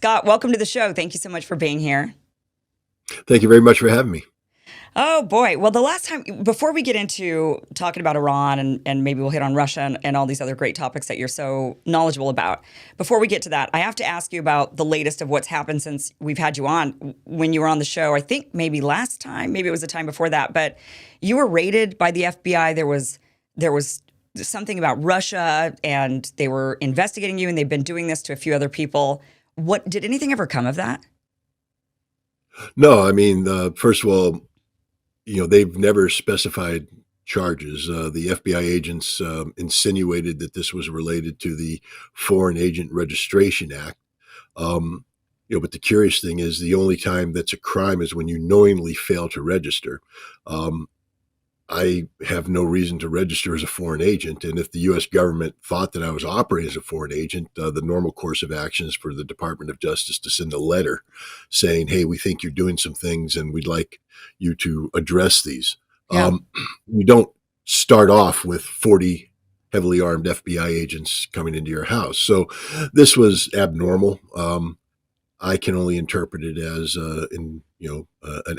Scott, welcome to the show. Thank you so much for being here. Thank you very much for having me. Oh boy. Well, the last time, before we get into talking about Iran and maybe we'll hit on Russia and all these other great topics that you're so knowledgeable about, before we get to that, I have to ask you about the latest of what's happened since we've had you on. When you were on the show, I think maybe last time, maybe it was the time before that, but you were raided by the FBI. There was something about Russia and they were investigating you and they've been doing this to a few other people. What did anything ever come of that? No, I mean, first of all, they've never specified charges. The FBI agents insinuated that this was related to the Foreign Agent Registration Act. But the curious thing is the only time that's a crime is when you knowingly fail to register. Um, I have no reason to register as a foreign agent. And if the U.S. government thought that I was operating as a foreign agent, the normal course of action is for the Department of Justice to send a letter saying, hey, we think you're doing some things and we'd like you to address these. Yeah. Um, you don't start off with 40 heavily armed FBI agents coming into your house. So this was abnormal. I can only interpret it as an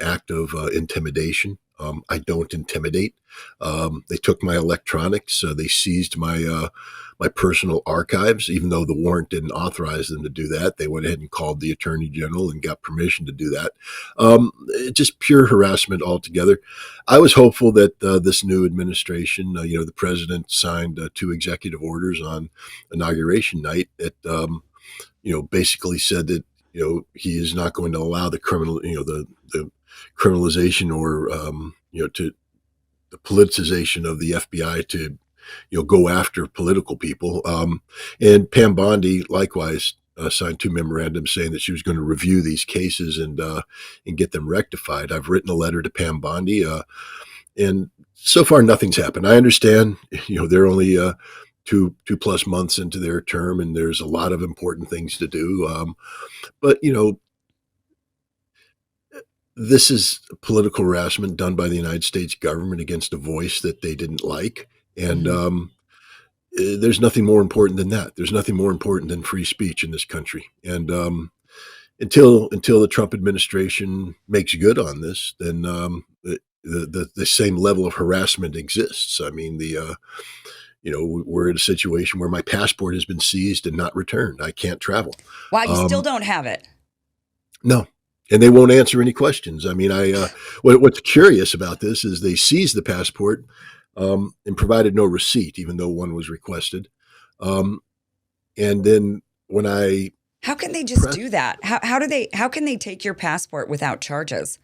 act of intimidation. I don't intimidate. They took my electronics. They seized my personal archives, even though the warrant didn't authorize them to do that. They went ahead and called the Attorney General and got permission to do that. Just pure harassment altogether. I was hopeful that this new administration, the president signed 2 executive orders on inauguration night that basically said that he is not going to allow the the criminalization or to the politicization of the FBI to go after political people. And Pam Bondi likewise signed 2 memorandums saying that she was going to review these cases and get them rectified. I've written a letter to Pam Bondi, and so far nothing's happened. I understand they're only 2+ months into their term, and there's a lot of important things to do. But this is political harassment done by the United States government against a voice that they didn't like, and Hmm. there's nothing more important than that. There's nothing more important than free speech in this country. And until the Trump administration makes good on this, then the same level of harassment exists. I mean, we're in a situation where my passport has been seized and not returned. I can't travel. Wow, you still Um, don't have it. no, and they won't answer any questions. I mean, what's curious about this is they seized the passport and provided no receipt, even though one was requested. Um, and then when I How can they just pressed, do that? How can they take your passport without charges?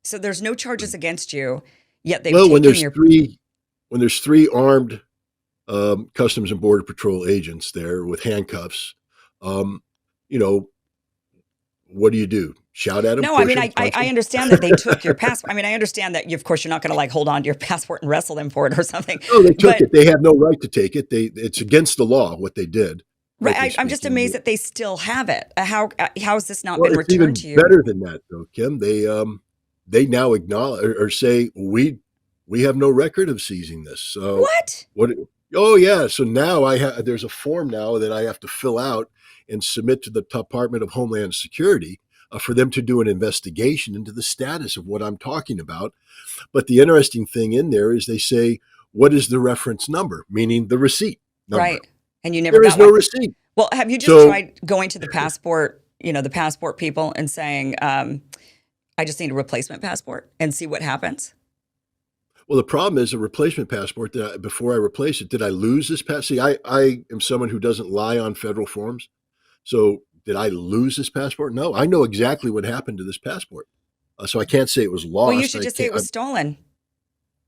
So there's no charges against you, yet they've well, taken your when there's three armed Customs and Border Patrol agents there with handcuffs, um, you know, what do? Shout at them, No, I push mean, them, punch I them? understand that they took your passport. I mean, I understand that, of course, you're not going to like hold on to your passport and wrestle them for it or something. No, they took But it. They have no right to take it. It's against the law what they did, right, frankly I'm just speaking. amazed that they still have it. How has this not Well, been it's returned even to you? better than that, though, Kim. They now acknowledge or say we have no record of seizing this. So What? what? Oh yeah. So now there's a form now that I have to fill out and submit to the Department of Homeland Security for them to do an investigation into the status of what I'm talking about. But the interesting thing in there is they say, what is the reference number? Meaning the receipt number. Right. And you never There is got no one. receipt. Well, have you just So, tried going to the passport, the passport people and saying, I just need a replacement passport and see what happens? well, the problem is a replacement passport. Before I replace it, did I lose this pass? See, I am someone who doesn't lie on federal forms. So, did I lose this passport? No, I know exactly what happened to this passport. So I can't say it was Well, you lost. should I just say can't. it was stolen.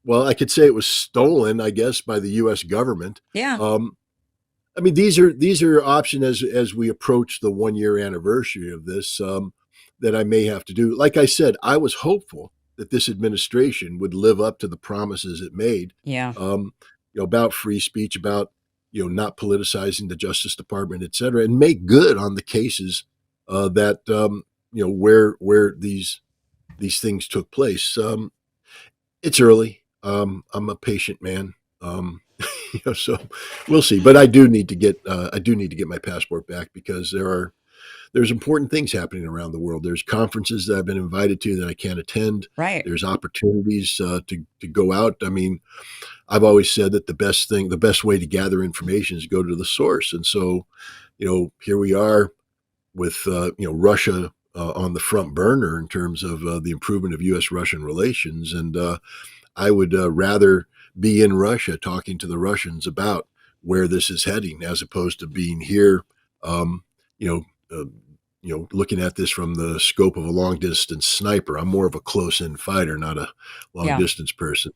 Well, I could say it was stolen, I guess, by the U.S. government. Yeah. Um, I mean, these are options as we approach the 1 year anniversary of this that I may have to do. Like I said, I was hopeful that this administration would live up to the promises it made, Yeah. um, about free speech, about not politicizing the Justice Department, et cetera, and make good on the cases that where these things took place. It's early. I'm a patient man. So we'll see. But I do need to get my passport back because there are there's important things happening around the world. There's conferences that I've been invited to that I can't attend. Right. There's opportunities to go out. I mean, I've always said that the best way to gather information is go to the source. And so, here we are with Russia on the front burner in terms of the improvement of U.S.-Russian relations, and I would rather be in Russia talking to the Russians about where this is heading, as opposed to being here, um, you know, looking at this from the scope of a long distance sniper. I'm more of a close in fighter, not a long Yeah. distance person.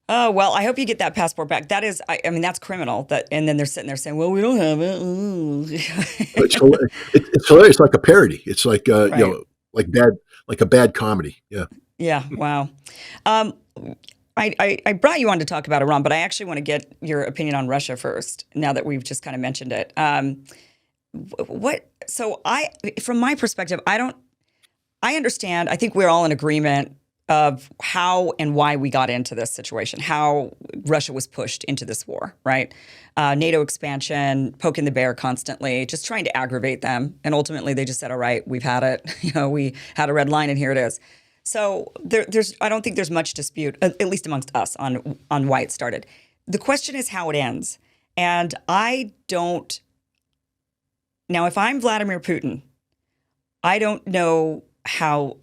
Oh, well, I hope you get that passport back. That is, I mean, that's criminal. And then they're sitting there saying, well, we don't have it. Ooh. It's hilarious, like a parody. It's like Right. like a bad comedy. Yeah. Yeah. Wow. Um, I brought you on to talk about Iran, but I actually want to get your opinion on Russia first, now that we've just kind of mentioned it. From my perspective, I understand. I think we're all in agreement of how and why we got into this situation, how Russia was pushed into this war, right? NATO expansion, poking the bear constantly, just trying to aggravate them. And ultimately they just said, all right, we've had it. We had a red line and here it is. So I don't think there's much dispute, at least amongst us, on why it started. The question is how it ends. And now, if I'm Vladimir Putin, I don't know how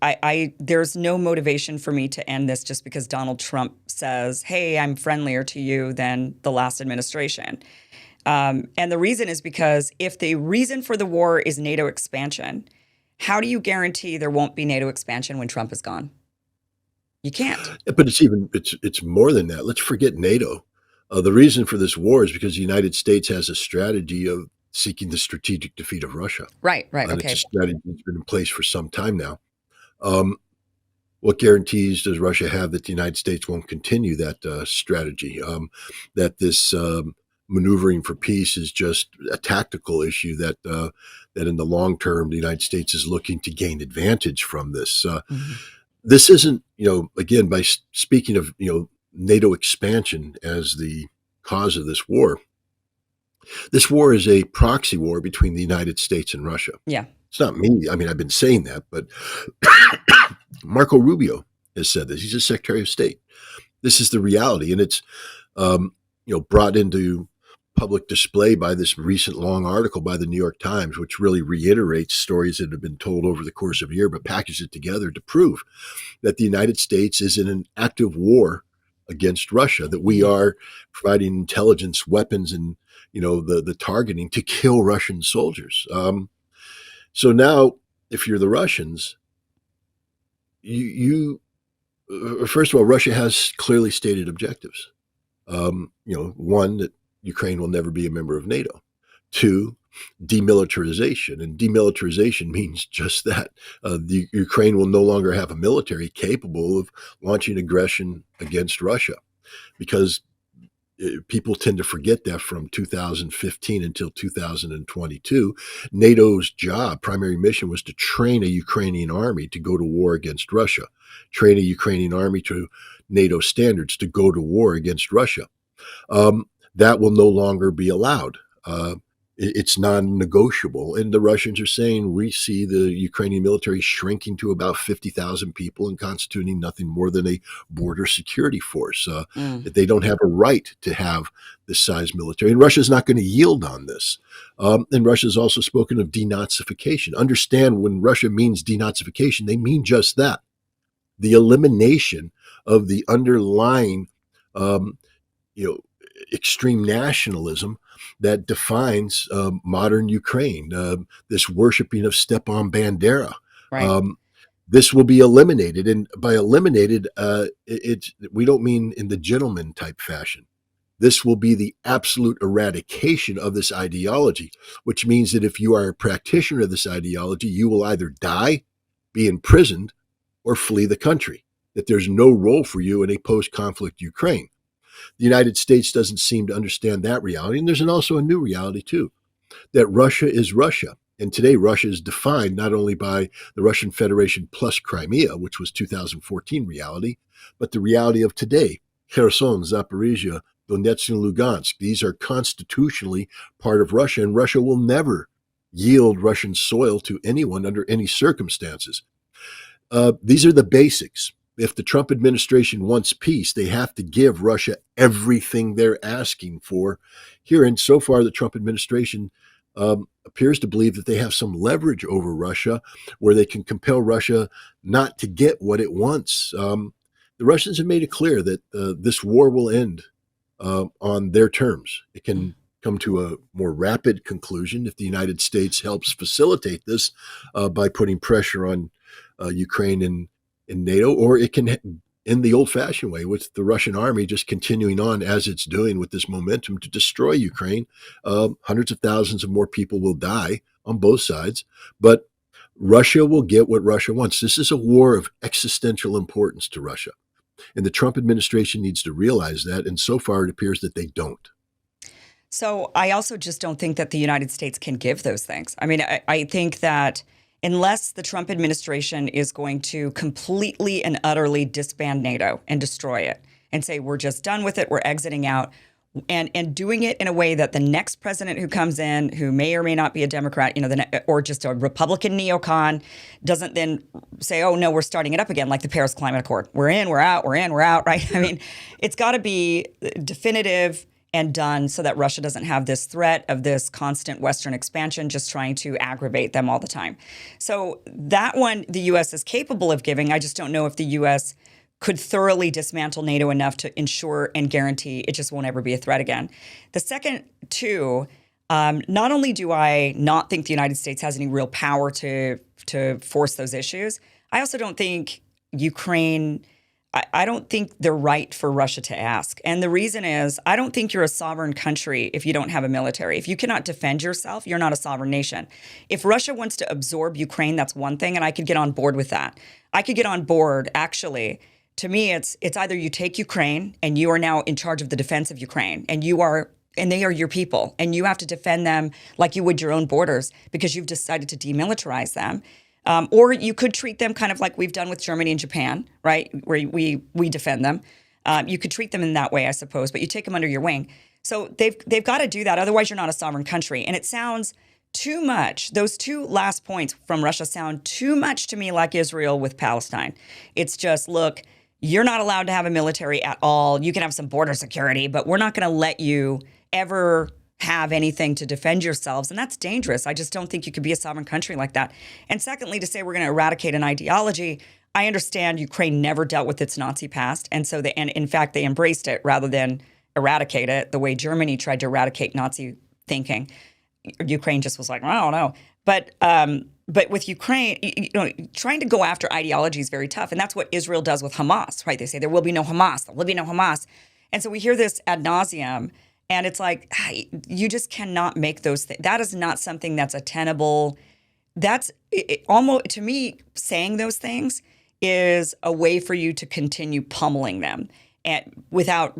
there's no motivation for me to end this just because Donald Trump says, hey, I'm friendlier to you than the last administration. And the reason is because if the reason for the war is NATO expansion, how do you guarantee there won't be NATO expansion when Trump is gone? You can't. But it's more than that. Let's forget NATO. The reason for this war is because the United States has a strategy of seeking the strategic defeat of Russia. Right, And okay. it's a strategy that's been in place for some time now. What guarantees does Russia have that the United States won't continue that strategy? That this maneuvering for peace is just a tactical issue that in the long term, the United States is looking to gain advantage from this. Mhm. This isn't, again, by speaking of, NATO expansion as the cause of this war is a proxy war between the United States and Russia. Yeah. It's not me. I mean, I've been saying that, but Marco Rubio has said this. He's a Secretary of State. This is the reality, and it's brought into public display by this recent long article by the New York Times, which really reiterates stories that have been told over the course of a year, but packages it together to prove that the United States is in an active war against Russia, that we are providing intelligence, weapons, and the targeting to kill Russian soldiers. So now, if you're the Russians, you first of all, Russia has clearly stated objectives. One, that Ukraine will never be a member of NATO. Two, demilitarization, and demilitarization means just that. The Ukraine will no longer have a military capable of launching aggression against Russia, because people tend to forget that from 2015 until 2022, NATO's primary mission, was to train a Ukrainian army to go to war against Russia, train a Ukrainian army to NATO standards to go to war against Russia. That will no longer be allowed. It's non-negotiable. And the Russians are saying, we see the Ukrainian military shrinking to about 50,000 people and constituting nothing more than a border security force. That they don't have a right to have this size military. And Russia's not going to yield on this. And Russia's also spoken of denazification. Understand, when Russia means denazification, they mean just that. The elimination of the underlying, extreme nationalism that defines modern Ukraine, this worshiping of Stepan Bandera. Right. This will be eliminated. And by eliminated, we don't mean in the gentleman type fashion. This will be the absolute eradication of this ideology, which means that if you are a practitioner of this ideology, you will either die, be imprisoned, or flee the country. That there's no role for you in a post-conflict Ukraine. The United States doesn't seem to understand that reality. And there's also a new reality, too, that Russia is Russia. And today, Russia is defined not only by the Russian Federation plus Crimea, which was 2014 reality, but the reality of today, Kherson, Zaporizhia, Donetsk, and Lugansk. These are constitutionally part of Russia, and Russia will never yield Russian soil to anyone under any circumstances. These are the basics. If the Trump administration wants peace, they have to give Russia everything they're asking for here. And so far, the Trump administration appears to believe that they have some leverage over Russia where they can compel Russia not to get what it wants. The Russians have made it clear that this war will end on their terms. It can come to a more rapid conclusion if the United States helps facilitate this by putting pressure on Ukraine and NATO, or it can end the old-fashioned way with the Russian army just continuing on as it's doing with this momentum to destroy Ukraine. Hundreds of thousands of more people will die on both sides, but Russia will get what Russia wants. This is a war of existential importance to Russia, and the Trump administration needs to realize that, and so far it appears that they don't. So I also just don't think that the United States can give those things. I mean, I think that unless the Trump administration is going to completely and utterly disband NATO and destroy it and say, we're just done with it, we're exiting out, and doing it in a way that the next president who comes in, who may or may not be a Democrat, or just a Republican neocon, doesn't then say, oh, no, we're starting it up again, like the Paris Climate Accord. We're in, we're out, we're in, we're out, right? I mean, it's got to be definitive and done so that Russia doesn't have this threat of this constant Western expansion just trying to aggravate them all the time. So that one, the U.S. is capable of giving. I just don't know if the U.S. could thoroughly dismantle NATO enough to ensure and guarantee it just won't ever be a threat again. The second two, not only do I not think the United States has any real power to force those issues, I also don't think Ukraine, I don't think they're right for Russia to ask. And the reason is, I don't think you're a sovereign country if you don't have a military. If you cannot defend yourself, you're not a sovereign nation. If Russia wants to absorb Ukraine, that's one thing, and I could get on board with that. I could get on board, actually. To me, it's either you take Ukraine and you are now in charge of the defense of Ukraine, and they are your people, and you have to defend them like you would your own borders because you've decided to demilitarize them. Or you could treat them kind of like we've done with Germany and Japan, right, where we defend them. You could treat them in that way, I suppose, but you take them under your wing. So they've got to do that. Otherwise, you're not a sovereign country. And it sounds too much. Those two last points from Russia sound too much to me like Israel with Palestine. It's just, look, you're not allowed to have a military at all. You can have some border security, but we're not going to let you ever have anything to defend yourselves. And that's dangerous. I just don't think you could be a sovereign country like that. And secondly, to say we're going to eradicate an ideology, I understand Ukraine never dealt with its Nazi past. And so and in fact, they embraced it rather than eradicate it the way Germany tried to eradicate Nazi thinking. Ukraine just was like, well, I don't know. But with Ukraine, trying to go after ideology is very tough. And that's what Israel does with Hamas, right? They say there will be no Hamas. There will be no Hamas. And so we hear this ad nauseum. And it's like, you just cannot make those things. That is not something that's attainable. That's almost, to me, saying those things is a way for you to continue pummeling them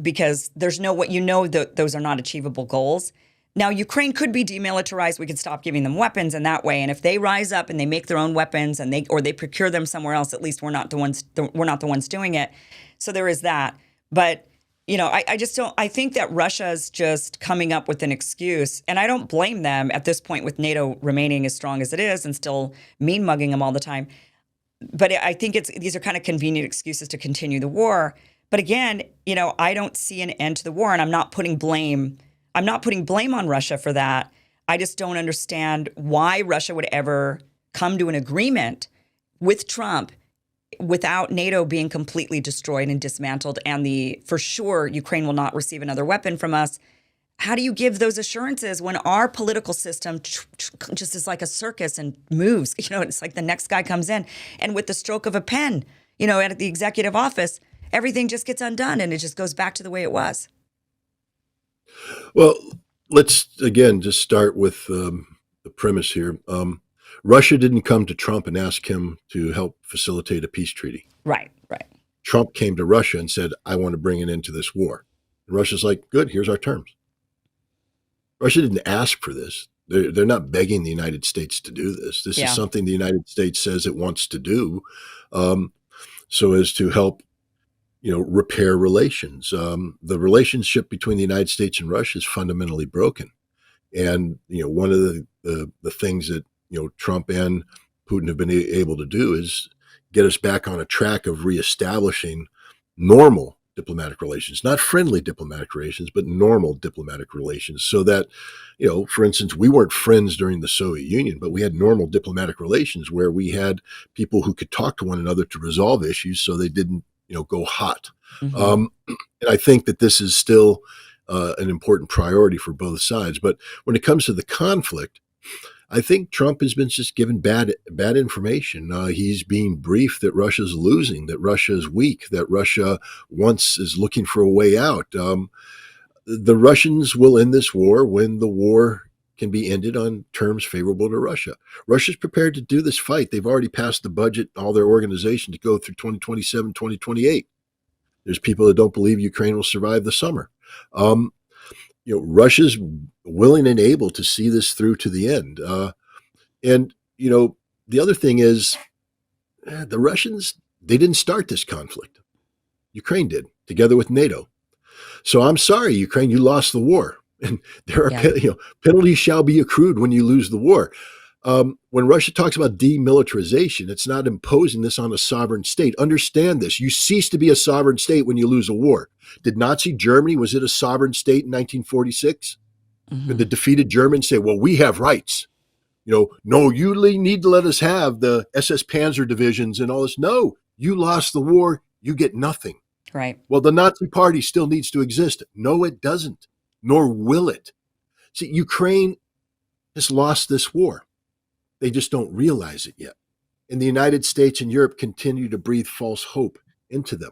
because there's no way, that those are not achievable goals. Now, Ukraine could be demilitarized. We could stop giving them weapons in that way. And if they rise up and they make their own weapons and they procure them somewhere else, at least we're not the ones doing it. So there is that. But I just don't. I think that Russia's just coming up with an excuse, and I don't blame them at this point with NATO remaining as strong as it is and still mean mugging them all the time. But I think these are kind of convenient excuses to continue the war. But again, I don't see an end to the war, and I'm not putting blame on Russia for that. I just don't understand why Russia would ever come to an agreement with Trump without NATO being completely destroyed and dismantled, and for sure Ukraine will not receive another weapon from us. How do you give those assurances when our political system just is like a circus and moves? It's like the next guy comes in, and with the stroke of a pen, at the executive office, everything just gets undone and it just goes back to the way it was. Well, let's again just start with the premise here. Russia didn't come to Trump and ask him to help facilitate a peace treaty. Right. Trump came to Russia and said, I want to bring an end to this war. And Russia's like, good, here's our terms. Russia didn't ask for this. They're not begging the United States to do this. This is something the United States says it wants to do so as to help, repair relations. The relationship between the United States and Russia is fundamentally broken. And one of the things that Trump and Putin have been able to do is get us back on a track of reestablishing normal diplomatic relations, not friendly diplomatic relations, but normal diplomatic relations. So that, for instance, we weren't friends during the Soviet Union, but we had normal diplomatic relations where we had people who could talk to one another to resolve issues so they didn't, go hot. Mm-hmm. And I think that this is still an important priority for both sides. But when it comes to the conflict, I think Trump has been just given bad information. He's being briefed that Russia's losing, that Russia is weak, that Russia is looking for a way out. The Russians will end this war when the war can be ended on terms favorable to Russia. Russia's prepared to do this fight. They've already passed the budget, all their organization to go through 2027, 2028. There's people that don't believe Ukraine will survive the summer. Russia's willing and able to see this through to the end. And the other thing is the Russians, they didn't start this conflict. Ukraine did, together with NATO. So I'm sorry, Ukraine, you lost the war. And there are penalties shall be accrued when you lose the war. When Russia talks about demilitarization, it's not imposing this on a sovereign state. Understand this. You cease to be a sovereign state when you lose a war. Did Nazi Germany, was it a sovereign state in 1946? Mm-hmm. Did the defeated Germans say, well, we have rights? No, you need to let us have the SS Panzer divisions and all this. No, you lost the war. You get nothing. Right. Well, the Nazi party still needs to exist. No, it doesn't, nor will it. See, Ukraine has lost this war. They just don't realize it yet. And the United States and Europe continue to breathe false hope into them.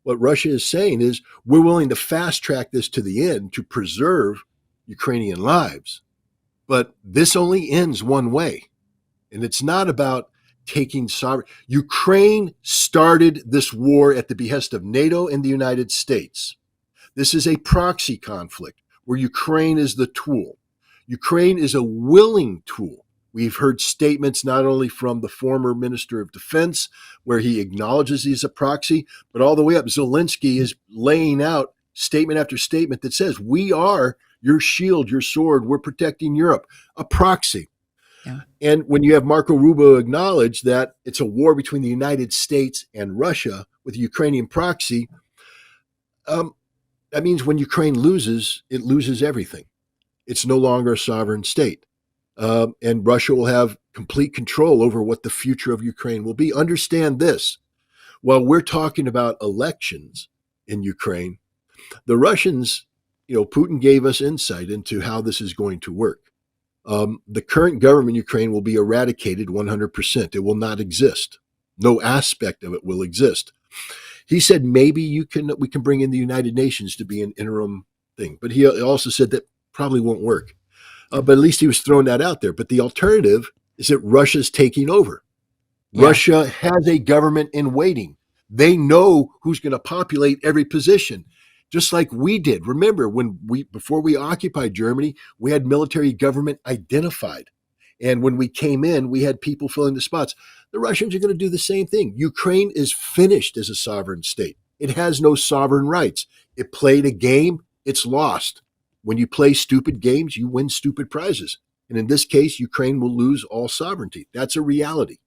What Russia is saying is, we're willing to fast track this to the end to preserve Ukrainian lives. But this only ends one way. And it's not about taking sovereign. Ukraine started this war at the behest of NATO and the United States. This is a proxy conflict where Ukraine is the tool. Ukraine is a willing tool. We've heard statements not only from the former Minister of Defense, where he acknowledges he's a proxy, but all the way up, Zelensky is laying out statement after statement that says, we are your shield, your sword, we're protecting Europe, a proxy. Yeah. And when you have Marco Rubio acknowledge that it's a war between the United States and Russia with a Ukrainian proxy, that means when Ukraine loses, it loses everything. It's no longer a sovereign state. And Russia will have complete control over what the future of Ukraine will be. Understand this. While we're talking about elections in Ukraine, the Russians, Putin gave us insight into how this is going to work. The current government in Ukraine will be eradicated 100%. It will not exist. No aspect of it will exist. He said maybe we can bring in the United Nations to be an interim thing. But he also said that probably won't work. But at least he was throwing that out there. But the alternative is that Russia's taking over. Yeah. Russia has a government in waiting. They know who's going to populate every position, just like we did. Remember, before we occupied Germany, we had military government identified. And when we came in, we had people filling the spots. The Russians are going to do the same thing. Ukraine is finished as a sovereign state. It has no sovereign rights. It played a game. It's lost. When you play stupid games, you win stupid prizes. And in this case, Ukraine will lose all sovereignty. That's a reality.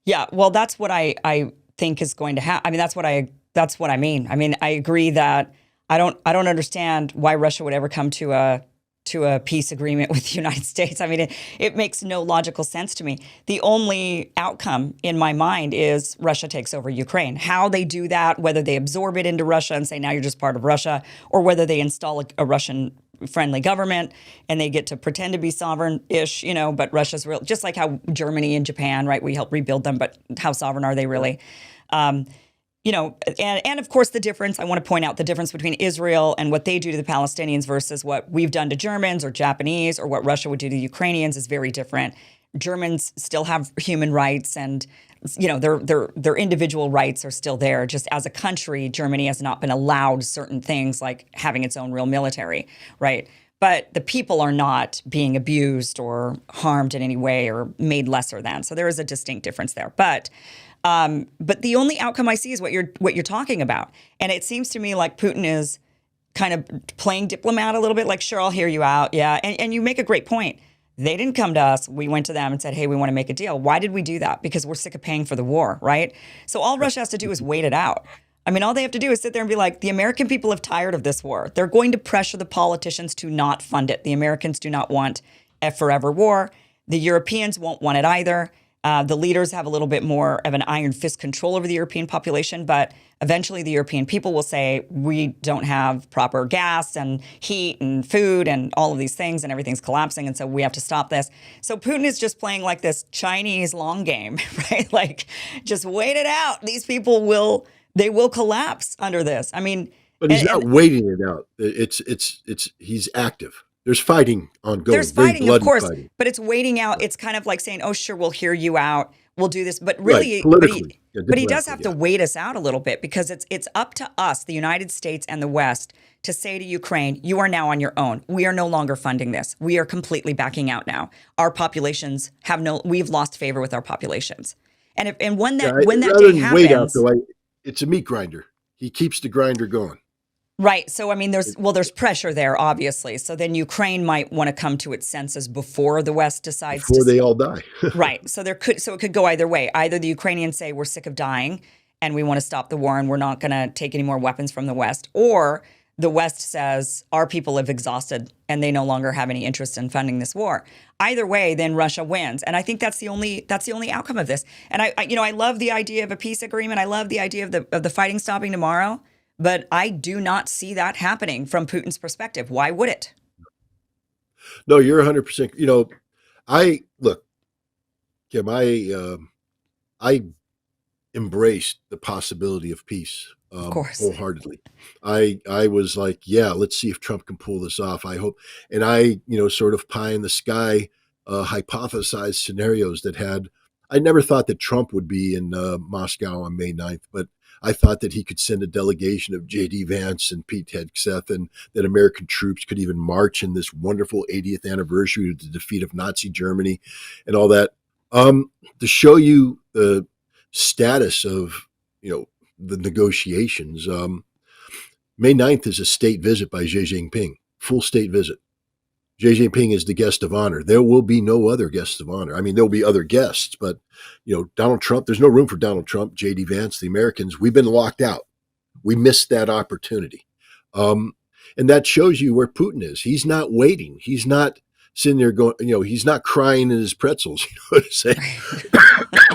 Yeah, well, that's what I think is going to happen. I mean, that's what I mean. I mean, I agree that I don't understand why Russia would ever come to a peace agreement with the United States. I mean, it makes no logical sense to me. The only outcome in my mind is Russia takes over Ukraine. How they do that, whether they absorb it into Russia and say, now you're just part of Russia, or whether they install a Russian-friendly government and they get to pretend to be sovereign-ish, but Russia's real, just like how Germany and Japan, right, we help rebuild them, but how sovereign are they really? And of course the difference, I want to point out the difference between Israel and what they do to the Palestinians versus what we've done to Germans or Japanese or what Russia would do to Ukrainians is very different. Germans still have human rights and, their individual rights are still there. Just as a country, Germany has not been allowed certain things like having its own real military, right? But the people are not being abused or harmed in any way or made lesser than. So there is a distinct difference there. But the only outcome I see is what you're talking about. And it seems to me like Putin is kind of playing diplomat a little bit, like, sure, I'll hear you out. Yeah. And you make a great point. They didn't come to us. We went to them and said, hey, we want to make a deal. Why did we do that? Because we're sick of paying for the war, right? So all Russia has to do is wait it out. I mean, all they have to do is sit there and be like, the American people have tired of this war. They're going to pressure the politicians to not fund it. The Americans do not want a forever war. The Europeans won't want it either. The leaders have a little bit more of an iron fist control over the European population, but eventually the European people will say, we don't have proper gas and heat and food and all of these things, and everything's collapsing, and so we have to stop this. So Putin is just playing like this Chinese long game, right? Like, just wait it out. These people will collapse under this. I mean, But he's not waiting it out. He's active. There's fighting ongoing. There's fighting, very of bloody course, fighting. but it's waiting out. It's kind of like saying, "Oh, sure, we'll hear you out. We'll do this." But really, Right, politically. Yeah, but he does diplomatically, have to yeah. wait us out a little bit, because it's up to us, the United States and the West, to say to Ukraine, "You are now on your own. We are no longer funding this. We are completely backing out now. Our populations we've lost favor with our populations." And when Yeah, that rather day than wait out, happens. though, it's a meat grinder. He keeps the grinder going Right. So, I mean, there's pressure there, obviously. So then Ukraine might want to come to its senses before the West decides before to. they all die. Right. So it could go either way. Either the Ukrainians say, we're sick of dying and we want to stop the war and we're not going to take any more weapons from the West, or the West says our people have exhausted and they no longer have any interest in funding this war. Either way, then Russia wins. And I think that's the only outcome of this. And I love the idea of a peace agreement. I love the idea of the fighting stopping tomorrow. But I do not see that happening from Putin's perspective. Why would it? No, you're 100%. Look, Kim, I embraced the possibility of peace Of course. wholeheartedly. I was like, yeah, let's see if Trump can pull this off. I hope, and sort of pie in the sky hypothesized scenarios that had. I never thought that Trump would be in Moscow on May 9th, but I thought that he could send a delegation of J.D. Vance and Pete Hegseth, and that American troops could even march in this wonderful 80th anniversary of the defeat of Nazi Germany and all that. To show you the status of, the negotiations, May 9th is a state visit by Xi Jinping, full state visit. Xi Jinping is the guest of honor. There will be no other guests of honor. I mean, there'll be other guests, but Donald Trump, there's no room for Donald Trump, J.D. Vance, the Americans. We've been locked out. We missed that opportunity. And that shows you where Putin is. He's not waiting. He's not sitting there going, he's not crying in his pretzels, what I'm saying?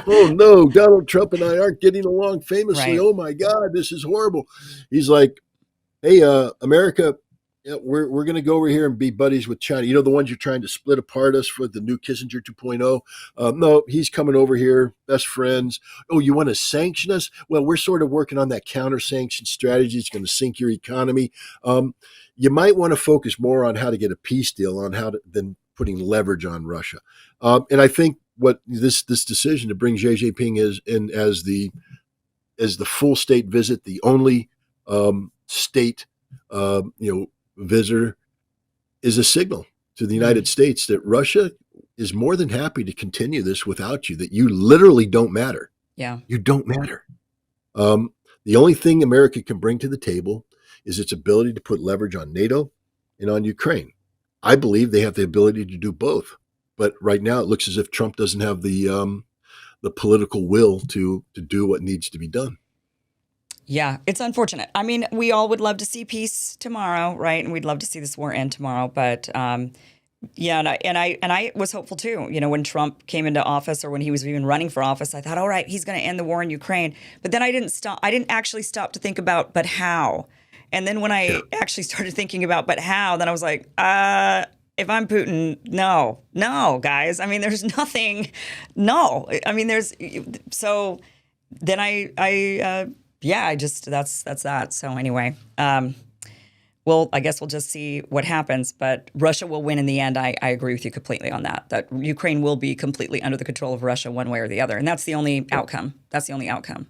Oh no, Donald Trump and I aren't getting along famously. Right. Oh my God, this is horrible. He's like, hey, America, yeah, we're going to go over here and be buddies with China. The ones you're trying to split apart us for the new Kissinger 2.0. No, he's coming over here, best friends. Oh, you want to sanction us? Well, we're sort of working on that counter-sanction strategy. It's going to sink your economy. You might want to focus more on how to get a peace deal than putting leverage on Russia. And I think what this decision to bring Xi Jinping is in as the full state visit, the only state visitor, is a signal to the United States that Russia is more than happy to continue this without you, that you literally don't matter. Yeah. You don't matter. The only thing America can bring to the table is its ability to put leverage on NATO and on Ukraine. I believe they have the ability to do both. But right now it looks as if Trump doesn't have the political will to do what needs to be done. Yeah, it's unfortunate. I mean, we all would love to see peace tomorrow, right? And we'd love to see this war end tomorrow. But yeah, and I was hopeful too. When Trump came into office, or when he was even running for office, I thought, all right, he's going to end the war in Ukraine. But then I didn't actually stop to think about, but how? And then when I actually started thinking about, but how, then I was like, if I'm Putin, no, guys. I mean, there's nothing. No, I mean, so then that's that. So anyway, well, I guess we'll just see what happens, but Russia will win in the end. I agree with you completely on that Ukraine will be completely under the control of Russia one way or the other. And that's the only outcome. That's the only outcome.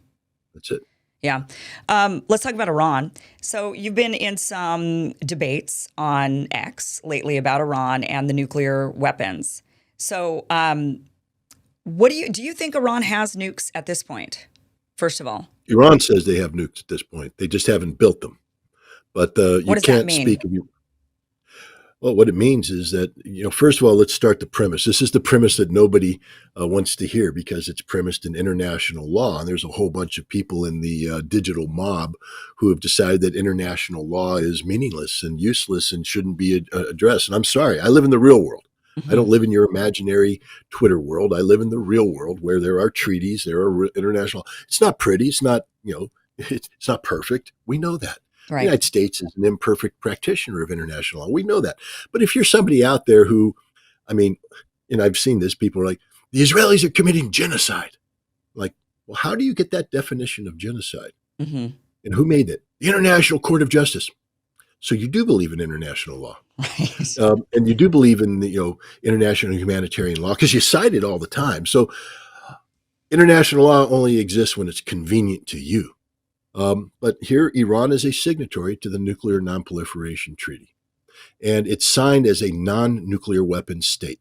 That's it. Yeah. Let's talk about Iran. So you've been in some debates on X lately about Iran and the nuclear weapons. So do you think Iran has nukes at this point, first of all? Iran says they have nukes at this point. They just haven't built them. But What you does that can't mean? speak of you. Well, what it means is that, first of all, let's start the premise. This is the premise that nobody wants to hear because it's premised in international law. And there's a whole bunch of people in the digital mob who have decided that international law is meaningless and useless and shouldn't be addressed. And I'm sorry, I live in the real world. I Hmm. don't live in your imaginary Twitter world. I live in the real world where there are treaties, there are international. It's not pretty. It's not, it's not perfect. We know that. The Right. United States is an imperfect practitioner of international law. We know that. But if you're somebody out there who, I mean, and I've seen this, people are like, the Israelis are committing genocide. Like, well, how do you get that definition of genocide? Hmm. And who made it? The International Court of Justice. So you do believe in international law. Right. And you do believe in the, international humanitarian law because you cite it all the time. So international law only exists when it's convenient to you. But here, Iran is a signatory to the Nuclear Nonproliferation Treaty, and it's signed as a non-nuclear weapons state.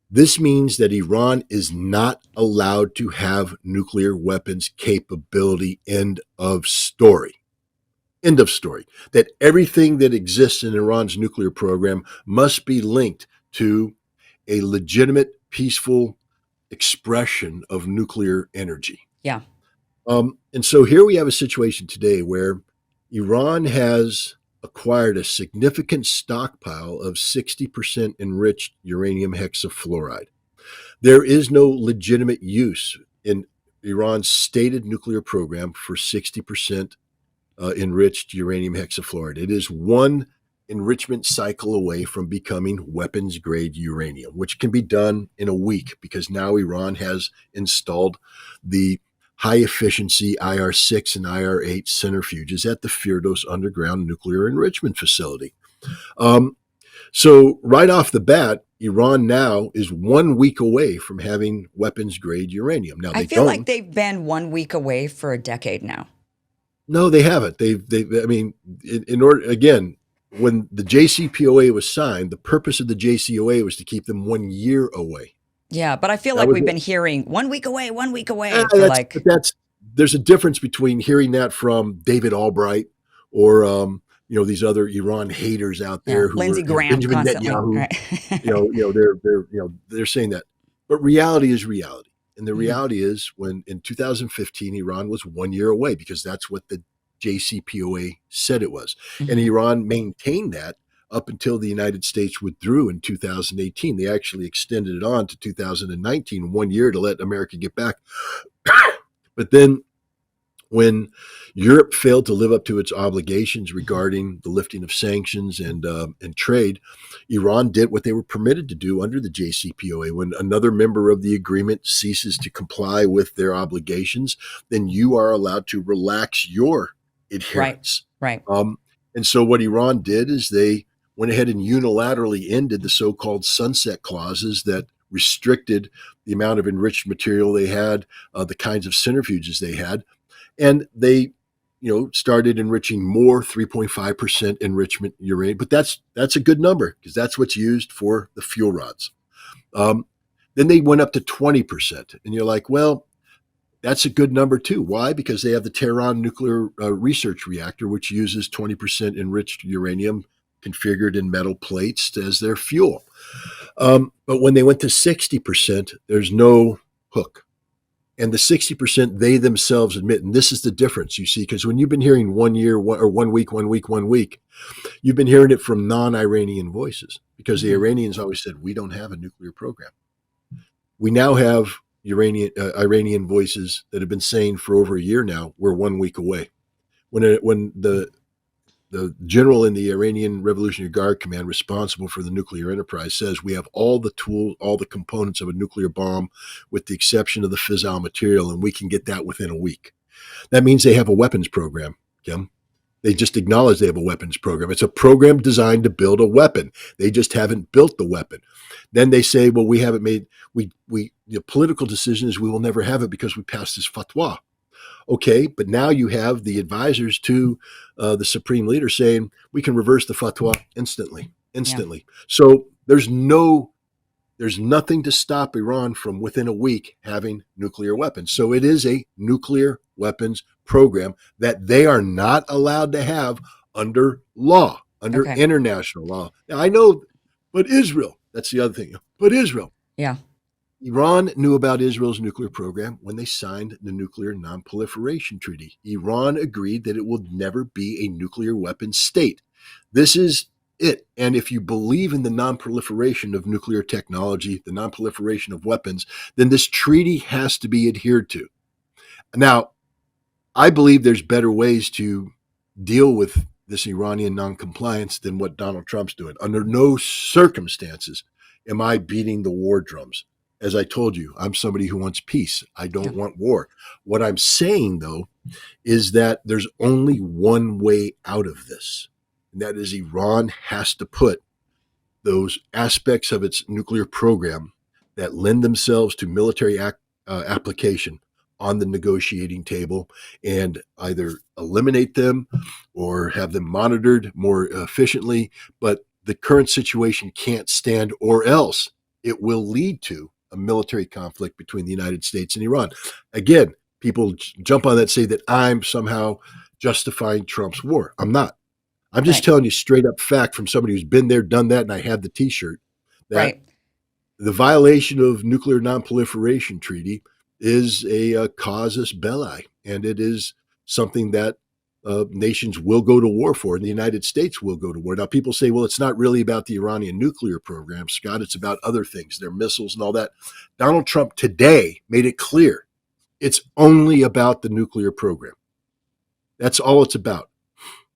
This means that Iran is not allowed to have nuclear weapons capability. End of story. End of story. That everything that exists in Iran's nuclear program must be linked to a legitimate, peaceful expression of nuclear energy. Yeah. And so here we have a situation today where Iran has acquired a significant stockpile of 60% enriched uranium hexafluoride. There is no legitimate use in Iran's stated nuclear program for 60% enriched uranium hexafluoride. It is one enrichment cycle away from becoming weapons grade uranium, which can be done in a week because now Iran has installed the high efficiency IR6 and IR8 centrifuges at the Firdos underground nuclear enrichment facility. Um, so, right off the bat, Iran now is 1 week away from having weapons grade uranium. Now, I they feel like don't. they've been 1 week away for a decade now. No, they haven't. I mean, in order, again, when the JCPOA was signed, the purpose of the JCPOA was to keep them 1 year away. Yeah, but I feel That like was we've it. been hearing 1 week away for That's, like, but that's, there's a difference between hearing that from David Albright or, these other Iran haters out yeah, there who Lindsey were, Graham Benjamin constantly, Netanyahu, right? they're saying that. But reality is reality. And the Mhm. reality is when in 2015, Iran was 1 year away because that's what the JCPOA said it was. And Mhm. Iran maintained that up until the United States withdrew in 2018. They actually extended it on to 2019, 1 year to let America get back. But then when Europe failed to live up to its obligations regarding the lifting of sanctions and trade, Iran did what they were permitted to do under the JCPOA. When another member of the agreement ceases to comply with their obligations, then you are allowed to relax your Right, adherence. right. Um, and so what Iran did is they went ahead and unilaterally ended the so-called sunset clauses that restricted the amount of enriched material they had, the kinds of centrifuges they had, and they started enriching more 3.5% enrichment uranium. But that's a good number because that's what's used for the fuel rods. um, then they went up to 20%, and you're like, well, that's a good number too. Why? Because they have the Tehran nuclear research reactor, which uses 20% enriched uranium configured in metal plates as their fuel. But when they went to 60%, there's no hook. And the 60% they themselves admit, and this is the difference, you see, because when you've been hearing 1 year or 1 week, 1 week, 1 week, you've been hearing it from non-Iranian voices because the Mhm. Iranians always said, we don't have a nuclear program. We now have Iranian voices that have been saying for over a year now, we're 1 week away. When the general in the Iranian Revolutionary Guard Command responsible for the nuclear enterprise says we have all the tools, all the components of a nuclear bomb, with the exception of the fissile material, and we can get that within a week. That means they have a weapons program, Kim. They just acknowledge they have a weapons program. It's a program designed to build a weapon. They just haven't built the weapon. Then they say, well, we haven't made, the political decision is we will never have it because we passed this fatwa. Okay, but now you have the advisors to the supreme leader saying we can reverse the fatwa instantly, Yeah. instantly. So there's nothing to stop Iran from within a week having nuclear weapons. So it is a nuclear weapons program that they are not allowed to have under law, under Okay. international law. Now, I know, but Israel, that's the other thing. But Israel, Yeah. Iran knew about Israel's nuclear program when they signed the Nuclear Non-Proliferation Treaty. Iran agreed that it will never be a nuclear weapon state. This is it. And if you believe in the non-proliferation of nuclear technology, the non-proliferation of weapons, then this treaty has to be adhered to. Now, I believe there's better ways to deal with this Iranian noncompliance than what Donald Trump's doing. Under no circumstances am I beating the war drums. As I told you, I'm somebody who wants peace. I Yeah. don't want war. What I'm saying, though, is that there's only one way out of this, and that is Iran has to put those aspects of its nuclear program that lend themselves to military application on the negotiating table and either eliminate them or have them monitored more efficiently. But the current situation can't stand, or else it will lead to a military conflict between the United States and Iran. Again, people jump on that, say that I'm somehow justifying Trump's war. I'm not. I'm just Right. telling you straight up fact from somebody who's been there, done that, and I have the T-shirt that Right. the violation of nuclear nonproliferation treaty is a casus belli, and it is something that nations will go to war for, and the United States will go to war. Now, people say, well, it's not really about the Iranian nuclear program, Scott. It's about other things, their missiles and all that. Donald Trump today made it clear it's only about the nuclear program. That's all it's about.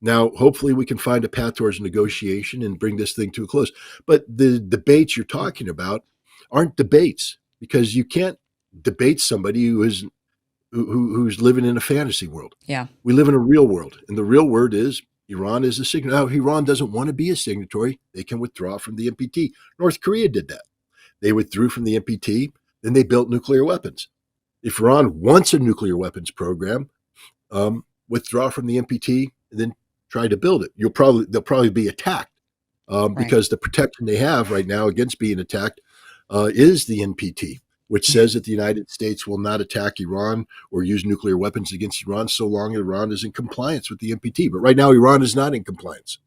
Now, hopefully, we can find a path towards negotiation and bring this thing to a close. But the debates you're talking about aren't debates, because you can't debate somebody who's living in a fantasy world. Yeah. We live in a real world, and the real world is Iran is a signatory. Now, Iran doesn't want to be a signatory; they can withdraw from the NPT. North Korea did that; they withdrew from the NPT. Then they built nuclear weapons. If Iran wants a nuclear weapons program, withdraw from the NPT and then try to build it. They'll probably be attacked Right. because the protection they have right now against being attacked is the NPT, which says that the United States will not attack Iran or use nuclear weapons against Iran so long as Iran is in compliance with the NPT. But right now, Iran is not in compliance.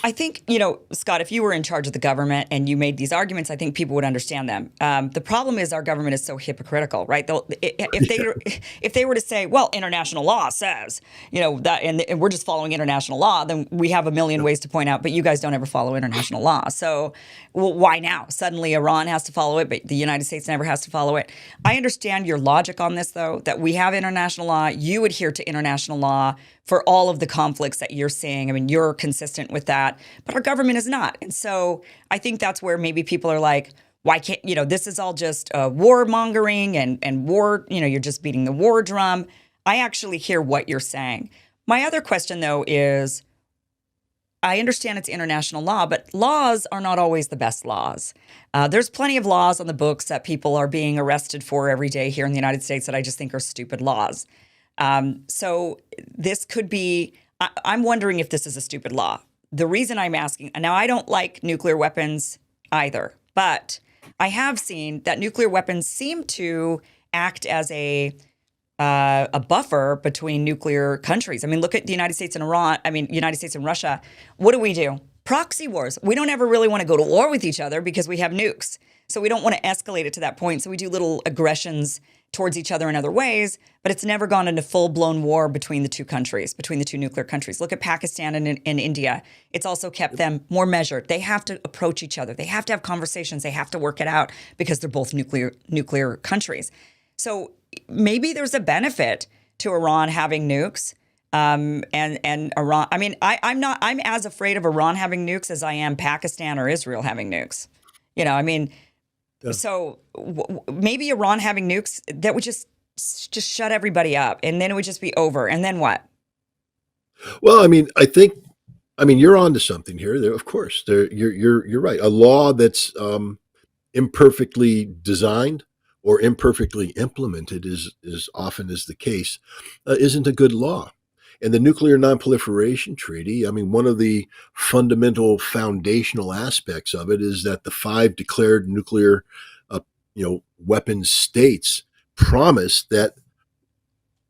I think, Scott, if you were in charge of the government and you made these arguments, I think people would understand them. The problem is our government is so hypocritical, right? If they were to say, well, international law says, that, and we're just following international law, then we have a million ways to point out, but you guys don't ever follow international law. So, well, why now? Suddenly Iran has to follow it, but the United States never has to follow it. I understand your logic on this, though, that we have international law. You adhere to international law for all of the conflicts that you're seeing. I mean, you're consistent with that, but our government is not. And so I think that's where maybe people are like, why can't, this is all just warmongering and war, you're just beating the war drum. I actually hear what you're saying. My other question, though, is I understand it's international law, but laws are not always the best laws. There's plenty of laws on the books that people are being arrested for every day here in the United States that I just think are stupid laws. So this could be, I'm wondering if this is a stupid law. The reason I'm asking, now I don't like nuclear weapons either, but I have seen that nuclear weapons seem to act as a buffer between nuclear countries. I mean, look at the United States and Iran. I mean, United States and Russia. What do? Proxy wars. We don't ever really want to go to war with each other because we have nukes. So we don't want to escalate it to that point. So we do little aggressions towards each other in other ways, but it's never gone into full-blown war between the two countries, between the two nuclear countries. Look at Pakistan and India. It's also kept them more measured. They have to approach each other. They have to have conversations. They have to work it out because they're both nuclear countries. So maybe there's a benefit to Iran having nukes. And Iran, I mean, I'm as afraid of Iran having nukes as I am Pakistan or Israel having nukes. I mean, Yeah. so maybe Iran having nukes, that would just shut everybody up, and then it would just be over. And then what? Well, I mean, you're onto something here. Of course, you're right. A law that's imperfectly designed or imperfectly implemented is often is the case, isn't a good law. And the Nuclear Nonproliferation Treaty, I mean, one of the fundamental foundational aspects of it is that the 5 declared nuclear, weapons states promised that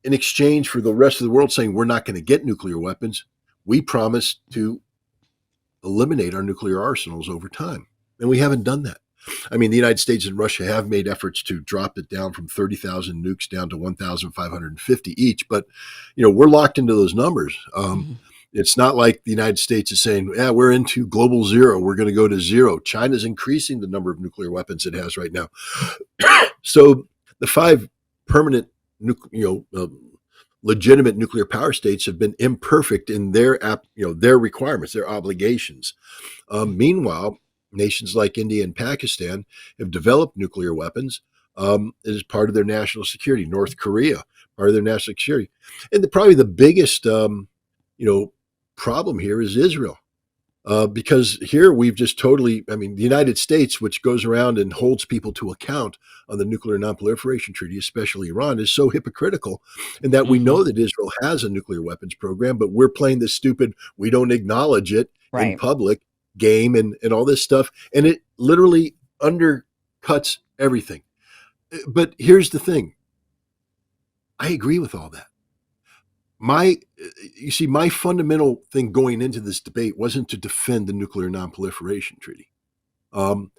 in exchange for the rest of the world saying we're not going to get nuclear weapons, we promised to eliminate our nuclear arsenals over time. And we haven't done that. I mean, the United States and Russia have made efforts to drop it down from 30,000 nukes down to 1,550 each. But, we're locked into those numbers. Mm-hmm. It's not like the United States is saying, yeah, we're into global zero. We're going to go to zero. China's increasing the number of nuclear weapons it has right now. So the five permanent, legitimate nuclear power states have been imperfect in their requirements, their obligations. Meanwhile, nations like India and Pakistan have developed nuclear weapons as part of their national security. North Korea, part of their national security. And probably the biggest, problem here is Israel. Because here we've just the United States, which goes around and holds people to account on the Nuclear Nonproliferation Treaty, especially Iran, is so hypocritical in that we know that Israel has a nuclear weapons program, but we're playing this stupid, we don't acknowledge it in public game and all this stuff. And it literally undercuts everything. But here's the thing. I agree with all that. My fundamental thing going into this debate wasn't to defend the Nuclear Nonproliferation Treaty.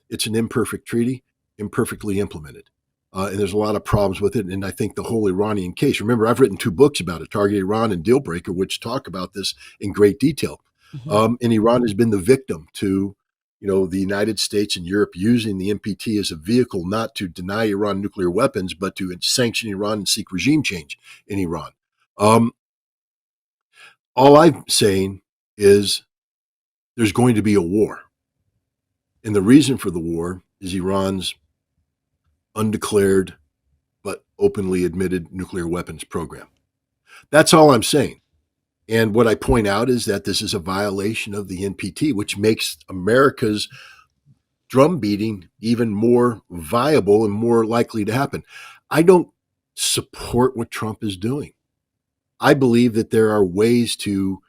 It's an imperfect treaty, imperfectly implemented. And there's a lot of problems with it. And I think the whole Iranian case, remember, I've written 2 books about it, Target Iran and Deal Breaker, which talk about this in great detail. And Iran has been the victim to, the United States and Europe using the NPT as a vehicle, not to deny Iran nuclear weapons, but to sanction Iran and seek regime change in Iran. All I'm saying is there's going to be a war. And the reason for the war is Iran's undeclared but openly admitted nuclear weapons program. That's all I'm saying. And what I point out is that this is a violation of the NPT, which makes America's drum beating even more viable and more likely to happen. I don't support what Trump is doing. I believe that there are ways to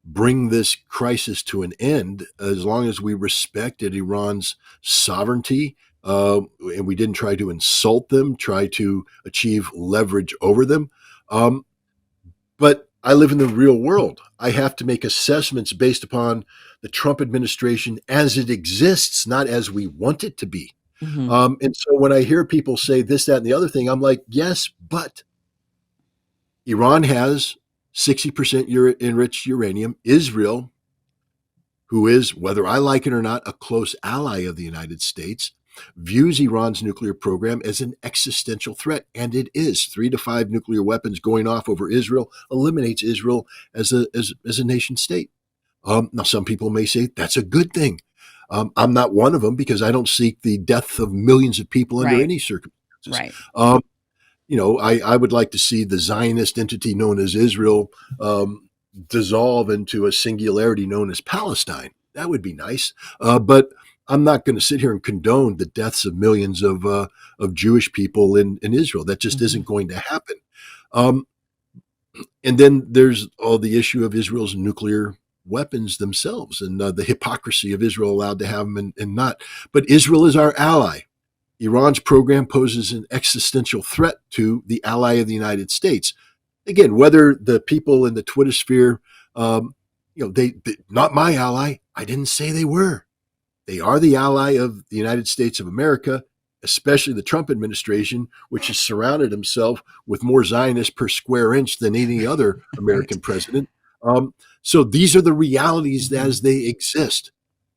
bring this crisis to an end as long as we respected Iran's sovereignty and we didn't try to insult them, try to achieve leverage over them. But I live in the real world. I have to make assessments based upon the Trump administration as it exists, not as we want it to be. And so when I hear people say this, that, and the other thing, I'm like, yes, but Iran has 60% enriched uranium. Israel, who is, whether I like it or not, a close ally of the United States, views Iran's nuclear program as an existential threat. And it is. 3 to 5 nuclear weapons going off over Israel eliminates Israel as a nation state. Now, some people may say that's a good thing. I'm not one of them because I don't seek the death of millions of people under any circumstances. I would like to see the Zionist entity known as Israel dissolve into a singularity known as Palestine. That would be nice. But I'm not going to sit here and condone the deaths of millions of Jewish people in Israel. That just isn't going to happen. And then there's all the issue of Israel's nuclear weapons themselves and the hypocrisy of Israel allowed to have them and not. But Israel is our ally. Iran's program poses an existential threat to the ally of the United States. Again, whether the people in the Twitter sphere, they not my ally. I didn't say they were. They are the ally of the United States of America, especially the Trump administration, which has surrounded himself with more Zionists per square inch than any other American president. So these are the realities as they exist.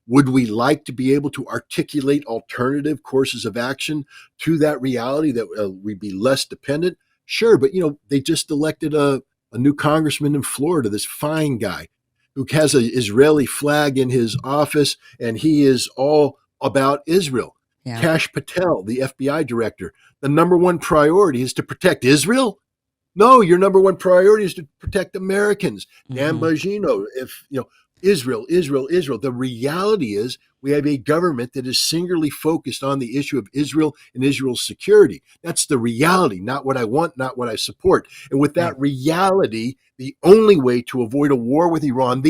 Would we like to be able to articulate alternative courses of action to that reality that we'd be less dependent? Sure, but they just elected a new congressman in Florida, this fine guy who has an Israeli flag in his office, and he is all about Israel. Yeah. Kash Patel, the FBI director, the number one priority is to protect Israel? No, your number one priority is to protect Americans. Dan Bongino, Israel. The reality is we have a government that is singularly focused on the issue of Israel and Israel's security. That's the reality, not what I want, not what I support. And with that reality, the only way to avoid a war with Iran,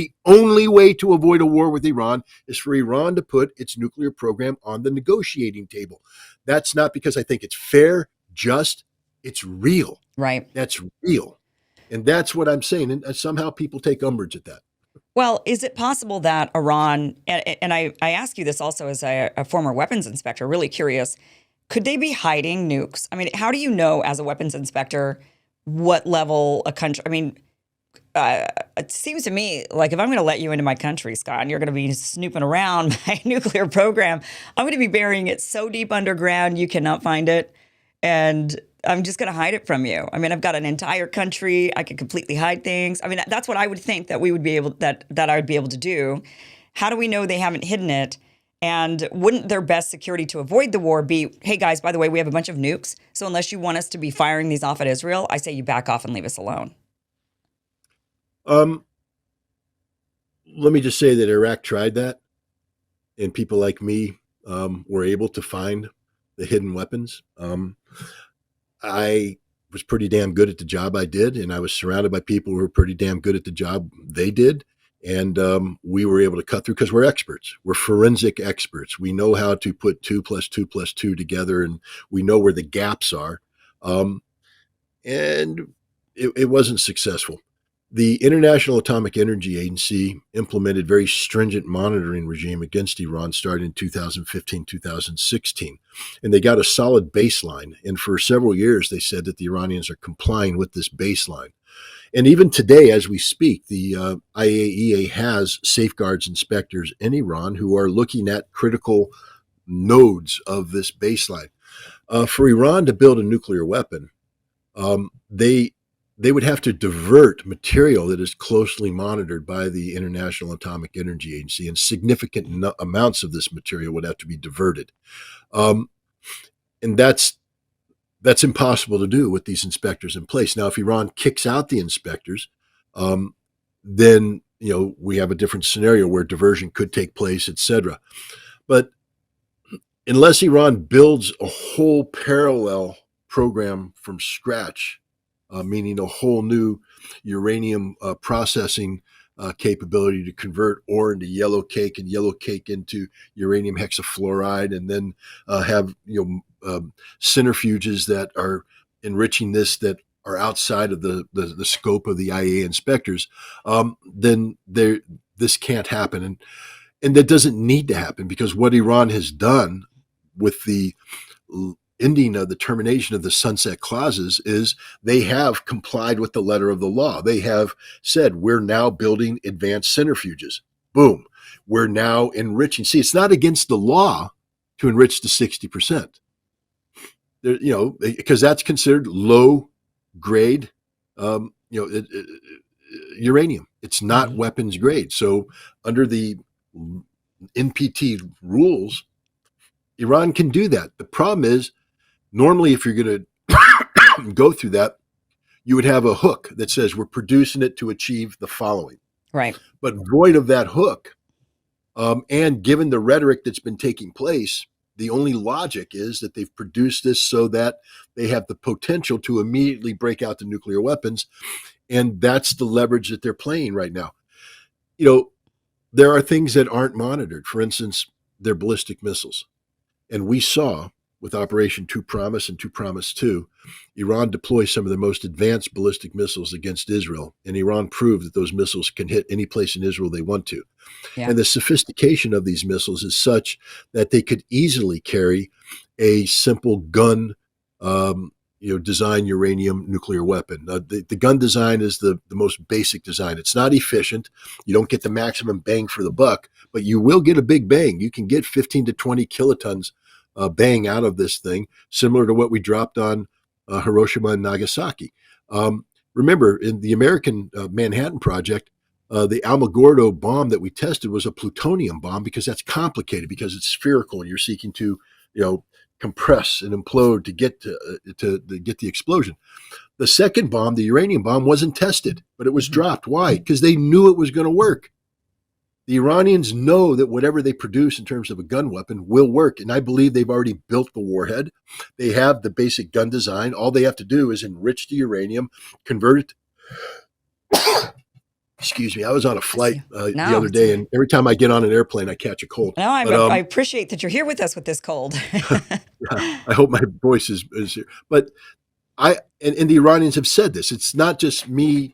is for Iran to put its nuclear program on the negotiating table. That's not because I think it's fair, just, it's real. Right. That's real. And that's what I'm saying. And somehow people take umbrage at that. Well, is it possible that Iran, and I ask you this also as a former weapons inspector, really curious, could they be hiding nukes? I mean, how do you know as a weapons inspector what level a country, I mean, it seems to me like if I'm going to let you into my country, Scott, and you're going to be snooping around my nuclear program, I'm going to be burying it so deep underground you cannot find it. And I'm just going to hide it from you. I mean, I've got an entire country. I could completely hide things. I mean, that's what I would think that we would be able that I would be able to do. How do we know they haven't hidden it? And wouldn't their best security to avoid the war be, hey guys, by the way, we have a bunch of nukes. So unless you want us to be firing these off at Israel, I say you back off and leave us alone. Um, Let me just say that Iraq tried that, and people like me were able to find the hidden weapons. I was pretty damn good at the job I did, and I was surrounded by people who were pretty damn good at the job they did. And we were able to cut through because we're experts. We're forensic experts. We know how to put 2 + 2 + 2 together, and we know where the gaps are. Um, and it wasn't successful. The International Atomic Energy Agency implemented very stringent monitoring regime against Iran starting in 2015, 2016. And they got a solid baseline. And for several years, they said that the Iranians are complying with this baseline. And even today, as we speak, the IAEA has safeguards inspectors in Iran who are looking at critical nodes of this baseline. For Iran to build a nuclear weapon, they would have to divert material that is closely monitored by the International Atomic Energy Agency, and significant amounts of this material would have to be diverted. Um, and that's impossible to do with these inspectors in place. Now, if Iran kicks out the inspectors, then we have a different scenario where diversion could take place, etc. But unless Iran builds a whole parallel program from scratch, meaning a whole new uranium processing capability to convert ore into yellow cake and yellow cake into uranium hexafluoride, and then have centrifuges that are enriching this that are outside of the scope of the IAEA inspectors, then this can't happen, and that doesn't need to happen, because what Iran has done with the ending of the termination of the sunset clauses is they have complied with the letter of the law. They have said, we're now building advanced centrifuges. Boom. We're now enriching. See, it's not against the law to enrich to 60%. Because that's considered low grade, uranium. It's not weapons grade. So under the NPT rules, Iran can do that. The problem is, normally, if you're going to go through that, you would have a hook that says we're producing it to achieve the following. Right. But void of that hook, and given the rhetoric that's been taking place, the only logic is that they've produced this so that they have the potential to immediately break out the nuclear weapons. And that's the leverage that they're playing right now. There are things that aren't monitored. For instance, their ballistic missiles. And we saw with Operation Two Promise and Two Promise 2, Iran deploy some of the most advanced ballistic missiles against Israel. And Iran proved that those missiles can hit any place in Israel they want to. Yeah. And the sophistication of these missiles is such that they could easily carry a simple gun, design uranium nuclear weapon. The gun design is the most basic design. It's not efficient. You don't get the maximum bang for the buck, but you will get a big bang. You can get 15 to 20 kilotons bang out of this thing, similar to what we dropped on Hiroshima and Nagasaki. Remember, in the American Manhattan Project, the Alamogordo bomb that we tested was a plutonium bomb, because that's complicated, because it's spherical and you're seeking to, compress and implode to get to get the explosion. The second bomb, the uranium bomb, wasn't tested, but it was dropped. Why? Because they knew it was going to work. The Iranians know that whatever they produce in terms of a gun weapon will work, and I believe they've already built the warhead. They have the basic gun design. All they have to do is enrich the uranium, convert it. Excuse me. I was on a flight the other day, and every time I get on an airplane, I catch a cold. No, I appreciate that you're here with us with this cold. I hope my voice is here. But and the Iranians have said this. It's not just me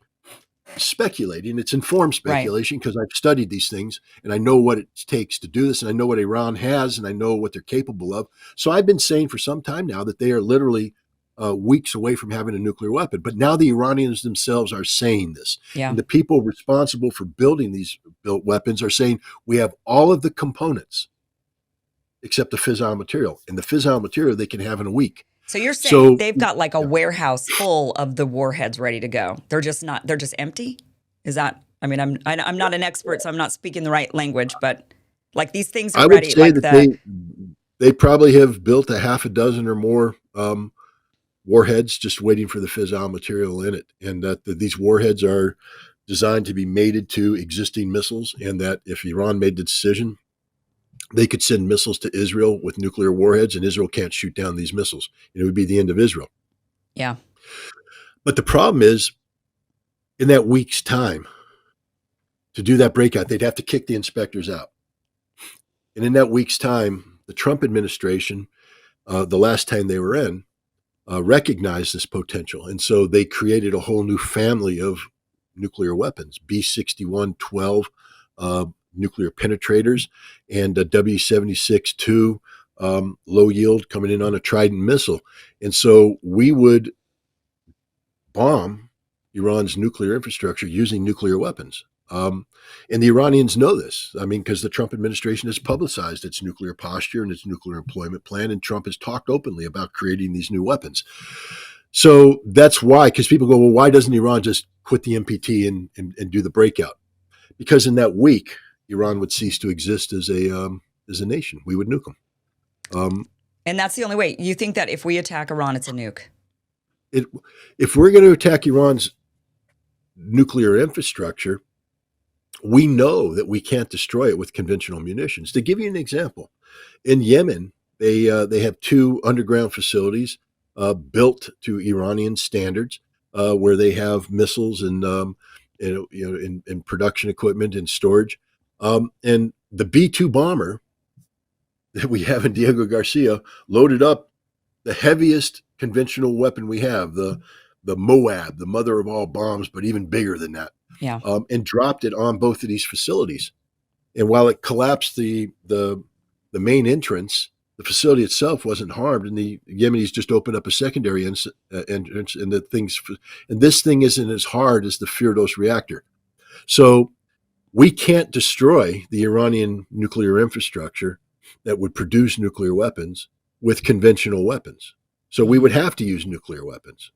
speculating. It's informed Right. speculation because I've studied these things and I know what it takes to do this, and I know what Iran has, and I know what they're capable of. So I've been saying for some time now that they are literally weeks away from having a nuclear weapon. But now the Iranians themselves are saying this, Yeah. and the people responsible for building these built weapons are saying we have all of the components except the fissile material, and the fissile material they can have in a week. So you're saying So they've got like a yeah, warehouse full of the warheads ready to go. They're just not, they're just empty? Is that, I mean, I'm not an expert, so I'm not speaking the right language, but like these things are I would ready. say Like that the, they probably have built a half a dozen or more warheads just waiting for the fissile material in it, and that these warheads are designed to be mated to existing missiles, and that if Iran made the decision, they could send missiles to Israel with nuclear warheads, and Israel can't shoot down these missiles. It would be the end of Israel. yeah. But the problem is, in that week's time, to do that breakout, they'd have to kick the inspectors out. And in that week's time, the Trump administration, the last time they were in, recognized this potential. And so they created a whole new family of nuclear weapons, B-61-12 nuclear penetrators, and W-76-2 low yield coming in on a Trident missile. And so we would bomb Iran's nuclear infrastructure using nuclear weapons. And the Iranians know this. I mean, because the Trump administration has publicized its nuclear posture and its nuclear employment plan, and Trump has talked openly about creating these new weapons. So that's why, because people go, well, why doesn't Iran just quit the NPT and do the breakout? Because in that week, Iran would cease to exist as a nation. We would nuke them. And that's the only way. You think that if we attack Iran, it's a nuke? It, if we're going to attack Iran's nuclear infrastructure, we know that we can't destroy it with conventional munitions. To give you an example, in Yemen, they have two underground facilities built to Iranian standards, where they have missiles and in production equipment and storage. And the B-2 bomber that we have in Diego Garcia loaded up the heaviest conventional weapon we have, the Moab, the mother of all bombs, but even bigger than that, Yeah. and dropped it on both of these facilities. And while it collapsed the main entrance, the facility itself wasn't harmed, and the Yemenis just opened up a secondary entrance, and this thing isn't as hard as the Firdos reactor. So we can't destroy the Iranian nuclear infrastructure that would produce nuclear weapons with conventional weapons. So we would have to use nuclear weapons.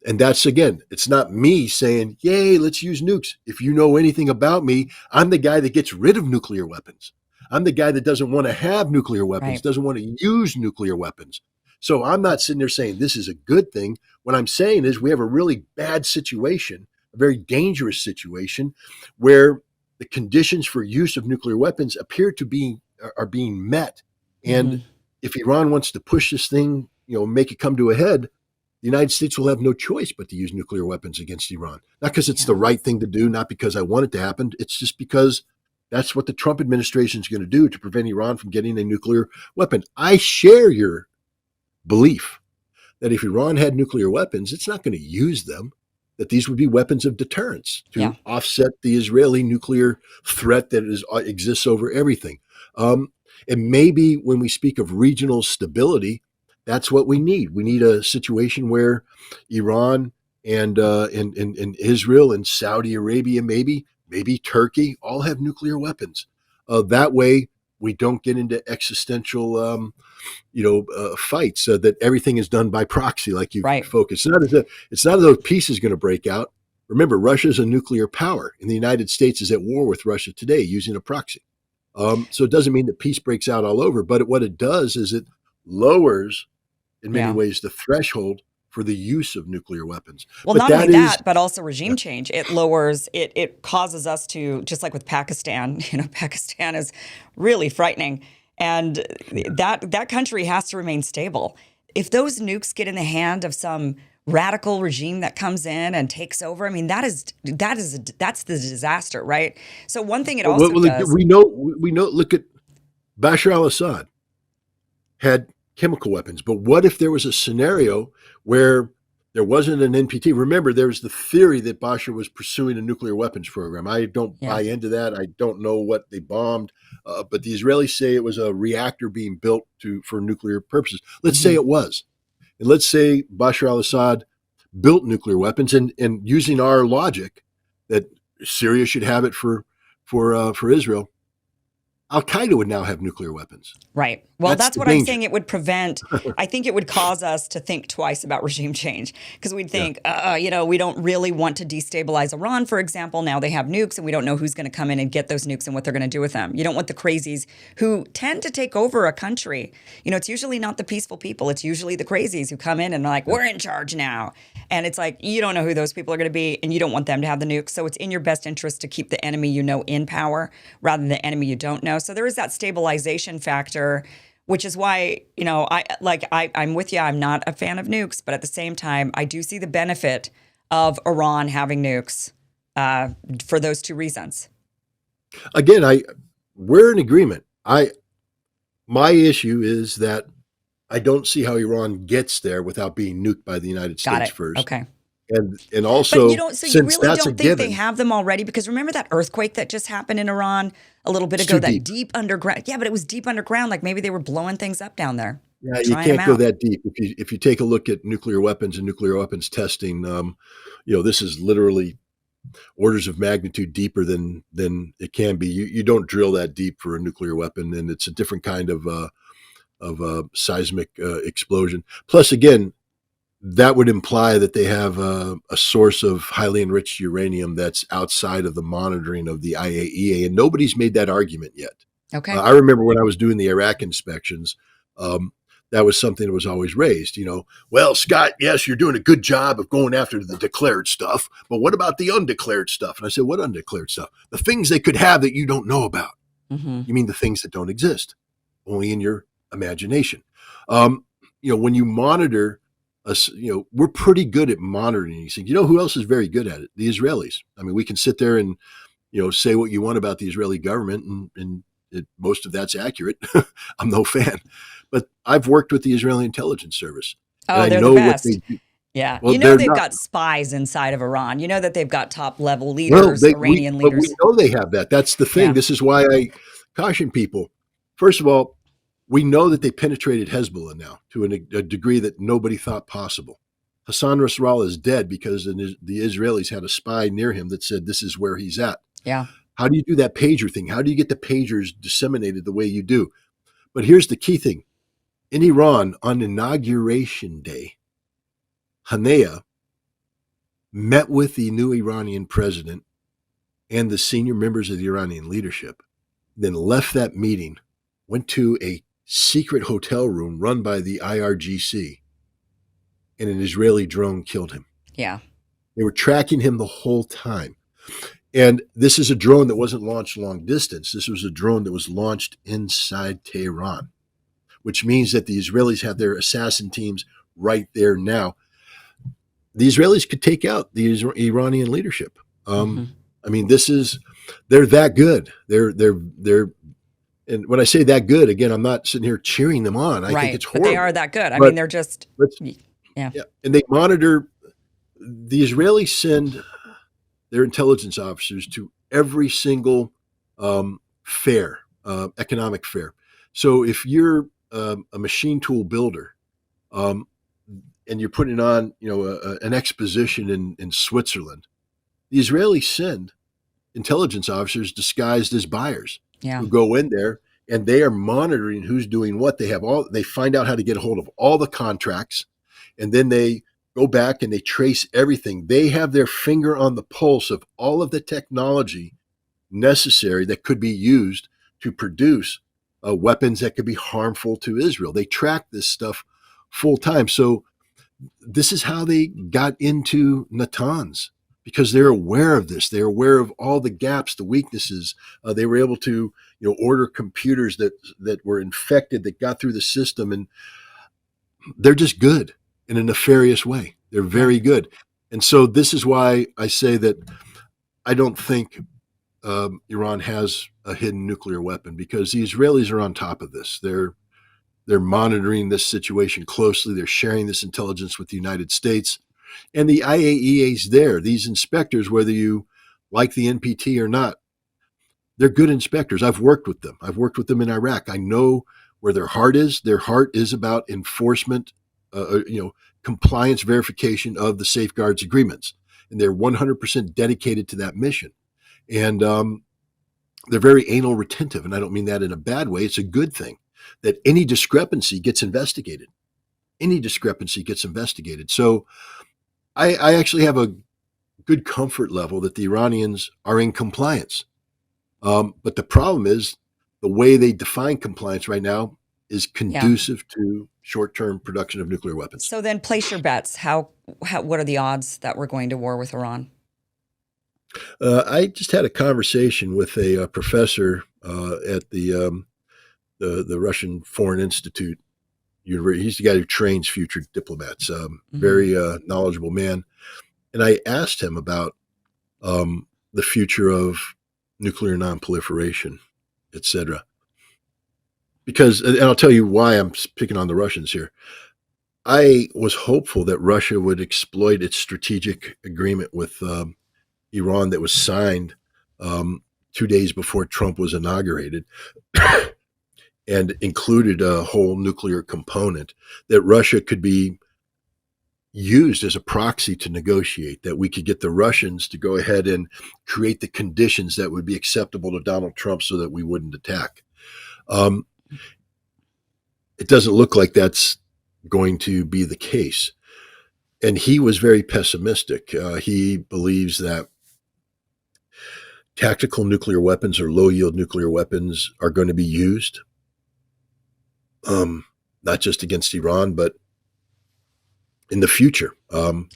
And that's, again, it's not me saying, yay, let's use nukes. If you know anything about me, I'm the guy that gets rid of nuclear weapons. I'm the guy that doesn't want to have nuclear weapons, Right. doesn't want to use nuclear weapons. So I'm not sitting there saying this is a good thing. What I'm saying is we have a really bad situation, a very dangerous situation, where the conditions for use of nuclear weapons appear to be are being met. And Mm-hmm. if Iran wants to push this thing, make it come to a head, the United States will have no choice but to use nuclear weapons against Iran. Not because it's the Yeah. right thing to do, not because I want it to happen. It's just because that's what the Trump administration is going to do to prevent Iran from getting a nuclear weapon. I share your belief that if Iran had nuclear weapons, it's not going to use them, that these would be weapons of deterrence Yeah. to offset the Israeli nuclear threat that exists over everything. And maybe when we speak of regional stability, that's what we need. We need a situation where Iran and Israel and Saudi Arabia, maybe Turkey, all have nuclear weapons. That way, we don't get into existential fights, that everything is done by proxy, like you Right. focus. It's not as though peace is going to break out. Remember, Russia is a nuclear power, and the United States is at war with Russia today using a proxy. So it doesn't mean that peace breaks out all over, but what it does is it lowers, in many Yeah. ways, the threshold for the use of nuclear weapons. Well, But not only that is, that, but also regime change. It lowers it. It causes us to, just like with Pakistan. Pakistan is really frightening, and that country has to remain stable. If those nukes get in the hand of some radical regime that comes in and takes over, I mean, that's the disaster, right? So one thing it also does. we know. Look at Bashar al-Assad had chemical weapons, but what if there was a scenario where There wasn't an NPT. Remember, there was the theory that Bashar was pursuing a nuclear weapons program. I don't Yeah. buy into that. I don't know what they bombed, but the Israelis say it was a reactor being built for nuclear purposes. Let's say it was, and let's say Bashar al-Assad built nuclear weapons, and using our logic that Syria should have it for Israel, Al Qaeda would now have nuclear weapons. Right. Well, That's that's the what I'm danger. saying. It would prevent, I think it would cause us to think twice about regime change because we'd Yeah. think, we don't really want to destabilize Iran, for example. Now they have nukes and we don't know who's going to come in and get those nukes and what they're going to do with them. You don't want the crazies who tend to take over a country. It's usually not the peaceful people. It's usually the crazies who come in and are like, we're in charge now. And it's like, you don't know who those people are going to be and you don't want them to have the nukes. So it's in your best interest to keep the enemy in power rather than the enemy you don't know. So there is that stabilization factor, which is why, I'm with you. I'm not a fan of nukes, but at the same time, I do see the benefit of Iran having nukes for those two reasons. Again, we're in agreement. My issue is that I don't see how Iran gets there without being nuked by the United Got States it. first. Okay. And But also, you since really that's a don't think they given, have them already? Because remember that earthquake that just happened in Iran a little bit it's ago, too that deep. deep underground. Yeah, but it was deep underground. Like maybe they were blowing things up down there, Yeah, you trying them can't go out. that deep. If you take a look at nuclear weapons and nuclear weapons testing, this is literally orders of magnitude deeper than it can be. You don't drill that deep for a nuclear weapon, and it's a different kind of seismic explosion. Plus, again, that would imply that they have a source of highly enriched uranium that's outside of the monitoring of the IAEA, and nobody's made that argument yet. Okay. I remember when I was doing the Iraq inspections, um, that was something that was always raised. Well, Scott, yes, you're doing a good job of going after the declared stuff, but what about the undeclared stuff? And I said, what undeclared stuff? The things they could have that you don't know about. Mm-hmm. You mean the things that don't exist, only in your imagination. When you monitor us, we're pretty good at monitoring these things. You know who else is very good at it? The Israelis. I mean, we can sit there and, say what you want about the Israeli government, and most of that's accurate. I'm no fan, but I've worked with the Israeli intelligence service, and Oh, I they're the know what they best. do. Yeah. Well, they're They've not. got spies inside of Iran. You know that they've got top level Well, leaders, Iranian but we leaders. know they have that. That's the thing. Yeah. This is why I caution people. First of all, we know that they penetrated Hezbollah now to a degree that nobody thought possible. Hassan Nasrallah is dead because the Israelis had a spy near him that said this is where he's at. Yeah. How do you do that pager thing? How do you get the pagers disseminated the way you do? But here's the key thing. In Iran, on Inauguration Day, Hanea met with the new Iranian president and the senior members of the Iranian leadership, then left that meeting, went to a secret hotel room run by the IRGC, and an Israeli drone killed him. Yeah. They were tracking him the whole time. And this is a drone that wasn't launched long distance. This was a drone that was launched inside Tehran, which means that the Israelis have their assassin teams right there now. The Israelis could take out the Iranian leadership. Mm-hmm. I mean, they're that good. And when I say that good, again, I'm not sitting here cheering them on. I think it's horrible. But they are that good. I But mean, they're just, yeah. And they monitor. The Israelis send their intelligence officers to every single fair, economic fair. So if you're a machine tool builder, and you're putting on, an exposition in Switzerland, the Israelis send intelligence officers disguised as buyers who go in there, and they are monitoring who's doing what. They find out how to get a hold of all the contracts, and then they go back and they trace everything. They have their finger on the pulse of all of the technology necessary that could be used to produce weapons that could be harmful to Israel. They track this stuff full time. So this is how they got into Natanz, because they're aware of this. They're aware of all the gaps, the weaknesses. They were able to, order computers that were infected, that got through the system, and they're just good in a nefarious way. They're very good. And so this is why I say that I don't think Iran has a hidden nuclear weapon, because the Israelis are on top of this. They're monitoring this situation closely. They're sharing this intelligence with the United States. And the IAEA is there. These inspectors, whether you like the NPT or not, they're good inspectors. I've worked with them. I've worked with them in Iraq. I know where their heart is. Their heart is about enforcement, compliance verification of the safeguards agreements. And they're 100% dedicated to that mission. And they're very anal retentive. And I don't mean that in a bad way. It's a good thing that any discrepancy gets investigated. Any discrepancy gets investigated. So I actually have a good comfort level that the Iranians are in compliance. But the problem is the way they define compliance right now is Yeah. conducive to short-term production of nuclear weapons. So then place your bets. What are the odds that we're going to war with Iran? I just had a conversation with a professor at the Russian Foreign Institute University. He's the guy who trains future diplomats. Very knowledgeable man. And I asked him about the future of nuclear nonproliferation, et cetera. Because, and I'll tell you why I'm picking on the Russians here. I was hopeful that Russia would exploit its strategic agreement with Iran that was signed 2 days before Trump was inaugurated and included a whole nuclear component, that Russia could be used as a proxy to negotiate, that we could get the Russians to go ahead and create the conditions that would be acceptable to Donald Trump so that we wouldn't attack. It doesn't look like that's going to be the case. And he was very pessimistic. He believes that tactical nuclear weapons or low-yield nuclear weapons are going to be used, not just against Iran, but in the future. And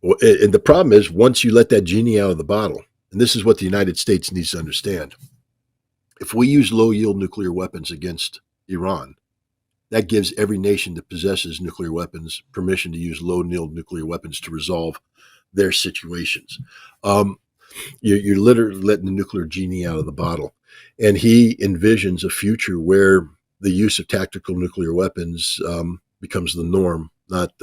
the problem is, once you let that genie out of the bottle, and this is what the United States needs to understand, if we use low-yield nuclear weapons against Iran, that gives every nation that possesses nuclear weapons permission to use low-yield nuclear weapons to resolve their situations. You're literally letting the nuclear genie out of the bottle. And he envisions a future where the use of tactical nuclear weapons becomes the norm, not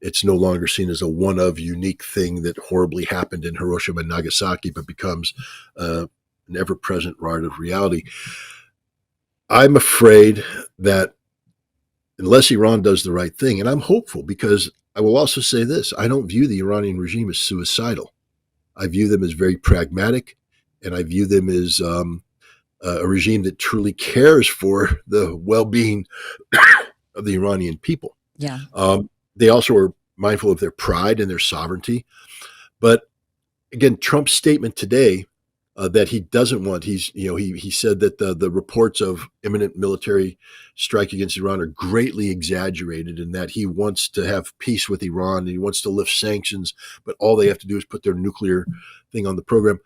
it's no longer seen as a one-of unique thing that horribly happened in Hiroshima and Nagasaki, but becomes an ever-present part of reality. I'm afraid that unless Iran does the right thing, and I'm hopeful, because I will also say this, I don't view the Iranian regime as suicidal. I view them as very pragmatic, and I view them as a regime that truly cares for the well-being of the Iranian people. Yeah. They also are mindful of their pride and their sovereignty. But again, Trump's statement today that he doesn't want, he said that the reports of imminent military strike against Iran are greatly exaggerated, and that he wants to have peace with Iran and he wants to lift sanctions, but all they have to do is put their nuclear thing on the program.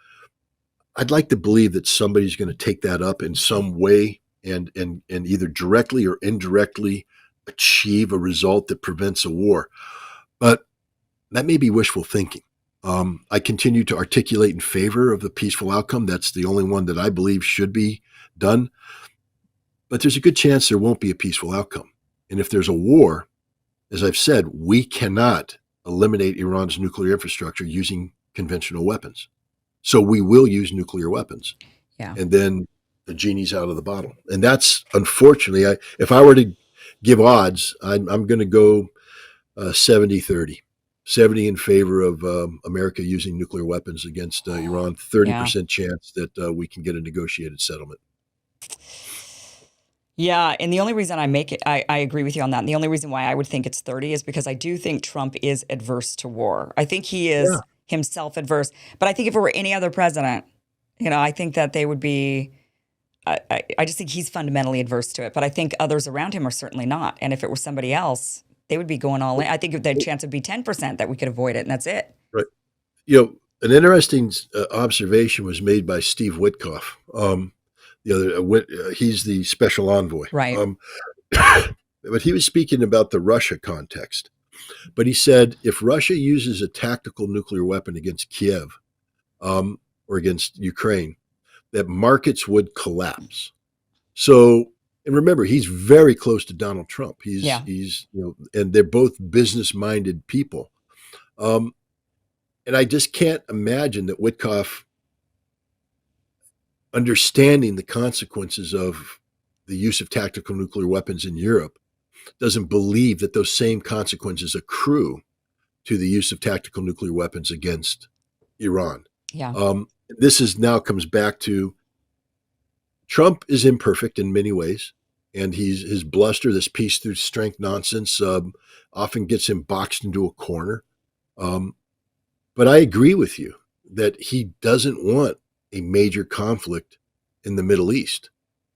I'd like to believe that somebody's going to take that up in some way and either directly or indirectly achieve a result that prevents a war. But that may be wishful thinking. I continue to articulate in favor of the peaceful outcome. That's the only one that I believe should be done. But there's a good chance there won't be a peaceful outcome. And if there's a war, as I've said, we cannot eliminate Iran's nuclear infrastructure using conventional weapons. So we will use nuclear weapons. Yeah. And then the genie's out of the bottle. And that's, unfortunately, if I were to give odds, I'm going to go 70-30. 70 in favor of America using nuclear weapons against Iran, 30% chance that we can get a negotiated settlement. Yeah, and the only reason I agree with you on that. And the only reason why I would think it's 30 is because I do think Trump is adverse to war. I think he is himself adverse. But I think if it were any other president, I think that they would be, I just think he's fundamentally adverse to it. But I think others around him are certainly not. And if it were somebody else, they would be going all in. I think the chance would be 10% that we could avoid it, and that's it. Right. An interesting observation was made by Steve Witkoff. He's the special envoy. Right. But he was speaking about the Russia context. But he said if Russia uses a tactical nuclear weapon against Kiev or against Ukraine, that markets would collapse. So, and remember, he's very close to Donald Trump. He's and they're both business-minded people. Um, and I just can't imagine that Witkoff, understanding the consequences of the use of tactical nuclear weapons in Europe, doesn't believe that those same consequences accrue to the use of tactical nuclear weapons against Iran. Yeah. This is now comes back to Trump is imperfect in many ways, and his bluster, this peace through strength nonsense, often gets him boxed into a corner. Um, but I agree with you that he doesn't want a major conflict in the Middle East,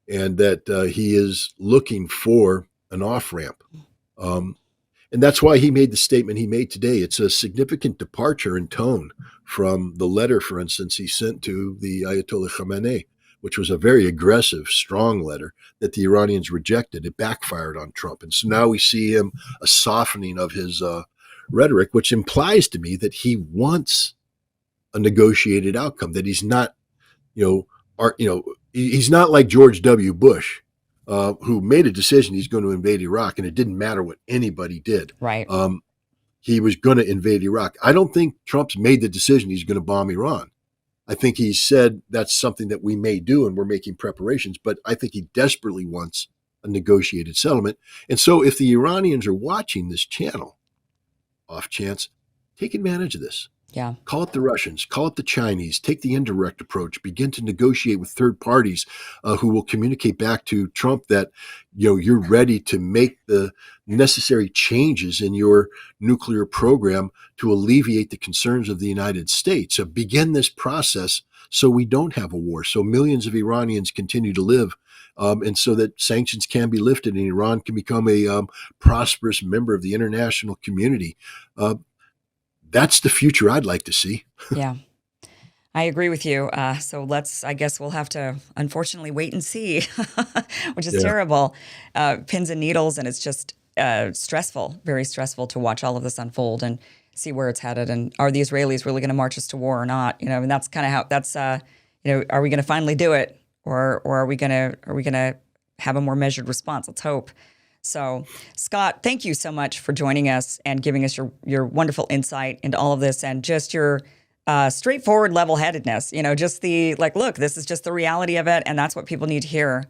and that he is looking for an off ramp. Um, and that's why he made the statement he made today. It's a significant departure in tone from the letter, for instance, he sent to the Ayatollah Khamenei, which was a very aggressive, strong letter that the Iranians rejected. It backfired on Trump. And so now we see him a softening of his rhetoric, which implies to me that he wants a negotiated outcome, that he's not, he's not like George W. Bush, who made a decision he's going to invade Iraq, and it didn't matter what anybody did. Right. He was going to invade Iraq. I don't think Trump's made the decision he's going to bomb Iran. I think he said that's something that we may do, and we're making preparations, but I think he desperately wants a negotiated settlement. And so if the Iranians are watching this channel, off chance, take advantage of this. Yeah. Call it the Russians, call it the Chinese, take the indirect approach, begin to negotiate with third parties who will communicate back to Trump that, you're ready to make the necessary changes in your nuclear program to alleviate the concerns of the United States. So begin this process so we don't have a war, so millions of Iranians continue to live, and so that sanctions can be lifted and Iran can become a prosperous member of the international community. That's the future I'd like to see. Yeah. I agree with you. So I guess we'll have to unfortunately wait and see, which is Yeah. terrible. Pins and needles, and it's just stressful, very stressful to watch all of this unfold and see where it's headed. And are the Israelis really going to march us to war or not? And that's kind of how that's, are we going to finally do it, or are we going to have a more measured response? Let's hope. So, Scott, thank you so much for joining us and giving us your wonderful insight into all of this, and just your straightforward level-headedness. Just the look, this is just the reality of it, and that's what people need to hear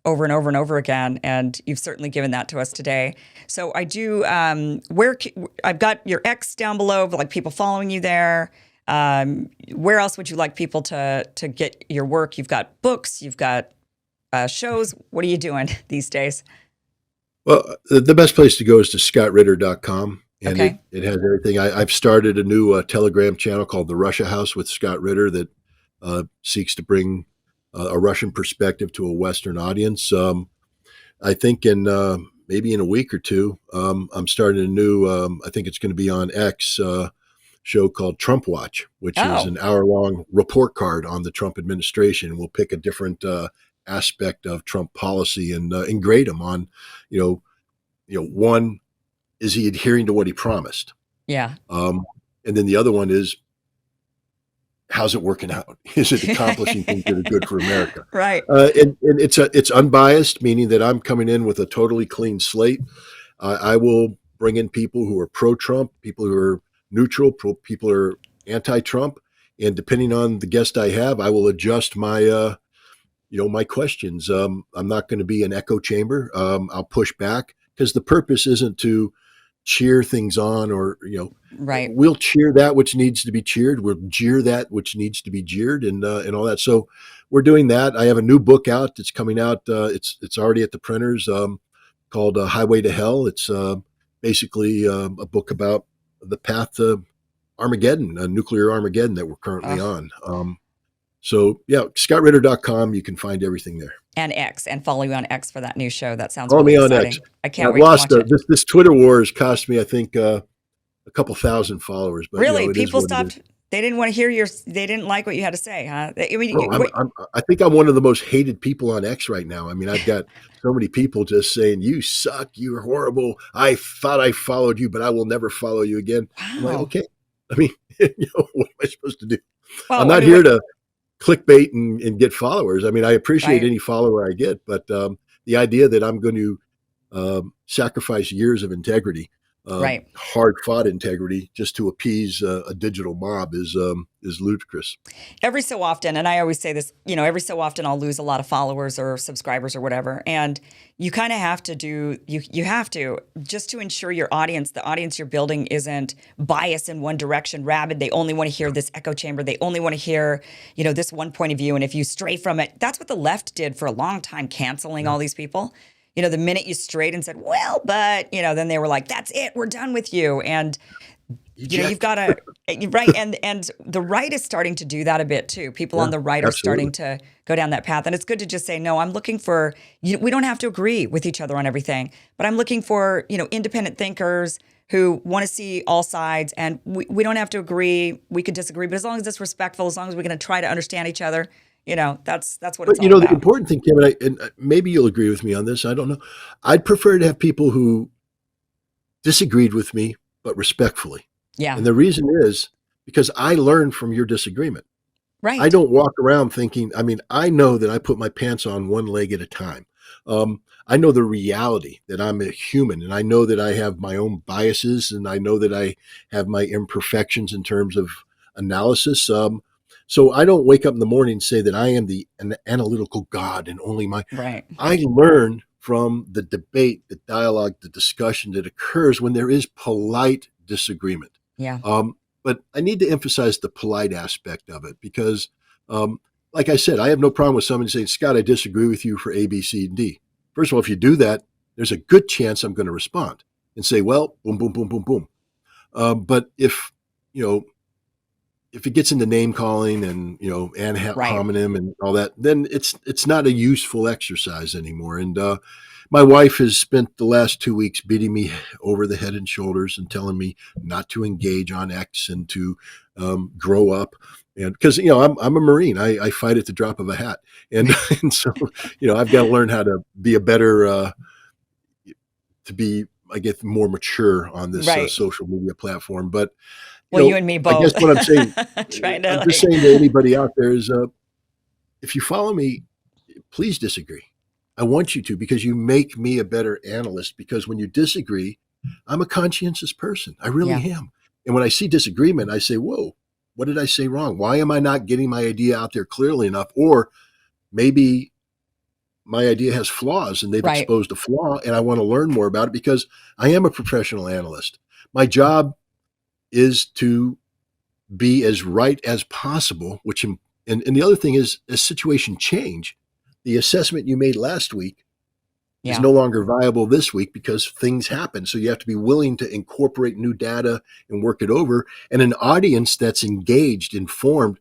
over and over and over again. And you've certainly given that to us today. So I do. I've got your X down below, but people following you there. Where else would you like people to get your work? You've got books, you've got shows. What are you doing these days? Well, the best place to go is to scottritter.com. And Okay. it has everything. I've started a new Telegram channel called the Russia House with Scott Ritter that seeks to bring a Russian perspective to a Western audience. I think maybe in a week or two, I'm starting a new, I think it's going to be on X, show called Trump Watch, which is an hour-long report card on the Trump administration. We'll pick a different aspect of Trump policy and grade him on, one, is he adhering to what he promised? Yeah. And then the other one is, how's it working out? Is it accomplishing things that are good for America? Right. And it's unbiased, meaning that I'm coming in with a totally clean slate. I will bring in people who are pro-Trump, people who are neutral, people who are anti-Trump, and depending on the guest I have, I will adjust my my questions. I'm not going to be an echo chamber. I'll push back because the purpose isn't to cheer things on or, Right. we'll cheer that which needs to be cheered. We'll jeer that which needs to be jeered and all that. So we're doing that. I have a new book out that's coming out. It's already at the printers called Highway to Hell. It's basically a book about the path to Armageddon, nuclear Armageddon that we're currently on. So yeah, scottritter.com. You can find everything there. And X, and follow you on X for that new show. That sounds Follow really me on exciting. X. I can't I've wait to lost watch it. this Twitter war has cost me, I think, a couple thousand followers. But Really, it is people what it stopped. is. They didn't want to hear they didn't like what you had to say, huh? I mean, No, I think I'm one of the most hated people on X right now. I mean, I've got so many people just saying, "You suck. You're horrible. I thought I followed you, but I will never follow you again." I'm like, wow. okay. I mean, what am I supposed to do? Well, I'm not here to clickbait and get followers. I mean, I appreciate Right. any follower I get, but the idea that I'm going to sacrifice years of integrity Right. Hard fought integrity just to appease a digital mob is ludicrous. Every so often, and I always say this, every so often I'll lose a lot of followers or subscribers or whatever. And you kind of have to you have to, just to ensure your audience, the audience you're building isn't biased in one direction, rabid. They only want to hear this echo chamber. They only want to hear, this one point of view. And if you stray from it, that's what the left did for a long time, canceling all these people. The minute you strayed and said, well, but, then they were like, that's it, we're done with you. And, you've got to, right. And the right is starting to do that a bit too. People on the right are starting to go down that path. And it's good to just say, no, I'm looking for, we don't have to agree with each other on everything, but I'm looking for, independent thinkers who want to see all sides. And we don't have to agree. We could disagree, but as long as it's respectful, as long as we're going to try to understand each other, that's what it's all about. The important thing, Kim, and maybe you'll agree with me on this, I don't know. I'd prefer to have people who disagreed with me, but respectfully. Yeah. And the reason is because I learned from your disagreement. Right. I don't walk around thinking, I know that I put my pants on one leg at a time. I know the reality that I'm a human, and I know that I have my own biases, and I know that I have my imperfections in terms of analysis. So I don't wake up in the morning and say that I am an analytical God and only my. Right. I learn from the debate, the dialogue, the discussion that occurs when there is polite disagreement. Yeah. But I need to emphasize the polite aspect of it because, like I said, I have no problem with somebody saying, Scott, I disagree with you for A, B, C, and D. First of all, if you do that, there's a good chance I'm going to respond and say, well, boom, boom, boom, boom, boom. But if it gets into name calling and, ad hominem and all that, then it's not a useful exercise anymore. And my wife has spent the last 2 weeks beating me over the head and shoulders and telling me not to engage on X and to grow up. And because, I'm a Marine, I fight at the drop of a hat. And, and so, I've got to learn how to be a better, to be, I guess, more mature on this social media platform. But, you and me both. I guess what I'm saying, just saying to anybody out there is, if you follow me, please disagree. I want you to, because you make me a better analyst. Because when you disagree, I'm a conscientious person. I really am. And when I see disagreement, I say, whoa, what did I say wrong? Why am I not getting my idea out there clearly enough? Or maybe my idea has flaws and they've exposed a flaw and I want to learn more about it because I am a professional analyst. My job is to be as right as possible, and the other thing is, as situations change, the assessment you made last week is no longer viable this week because things happen. So you have to be willing to incorporate new data and work it over. And an audience that's engaged, informed,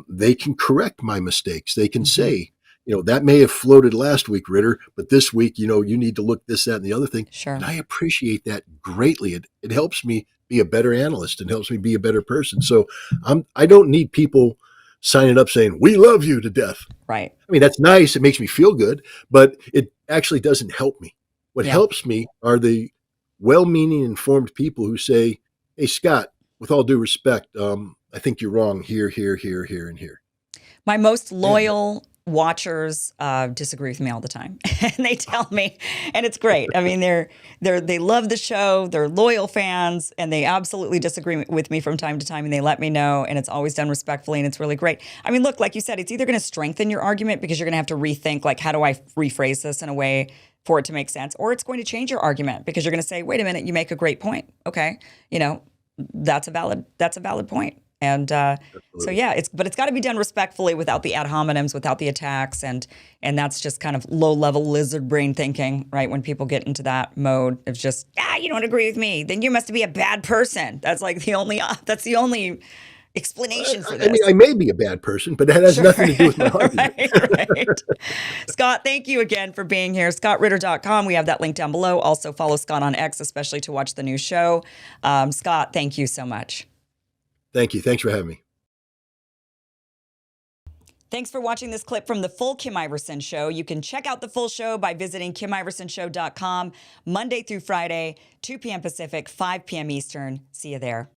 they can correct my mistakes. They can say, that may have floated last week, Ritter, but this week, you need to look this, that, and the other thing. Sure. And I appreciate that greatly. It helps me be a better analyst and helps me be a better person. So I don't need people signing up saying, we love you to death. Right. That's nice. It makes me feel good, but it actually doesn't help me. What helps me are the well-meaning, informed people who say, hey, Scott, with all due respect, I think you're wrong here, here, here, here, and here. My most loyal watchers disagree with me all the time, and they tell me, and it's great. They love the show, they're loyal fans, and they absolutely disagree with me from time to time, and they let me know, and it's always done respectfully, and it's really great. Look, like you said, it's either going to strengthen your argument because you're going to have to rethink, like, how do I rephrase this in a way for it to make sense, or it's going to change your argument because you're going to say, wait a minute, you make a great point. Okay, that's a valid point. And so it's got to be done respectfully, without the ad hominems, without the attacks, and that's just kind of low level lizard brain thinking, right? When people get into that mode of just you don't agree with me, then you must be a bad person. That's like the only explanation for this. I may be a bad person, but that has nothing to do with my argument. right. Scott, thank you again for being here. ScottRitter.com. We have that link down below. Also follow Scott on X, especially to watch the new show. Scott, thank you so much. Thank you. Thanks for having me. Thanks for watching this clip from the full Kim Iverson Show. You can check out the full show by visiting KimIversonShow.com Monday through Friday, 2 p.m. Pacific, 5 p.m. Eastern. See you there.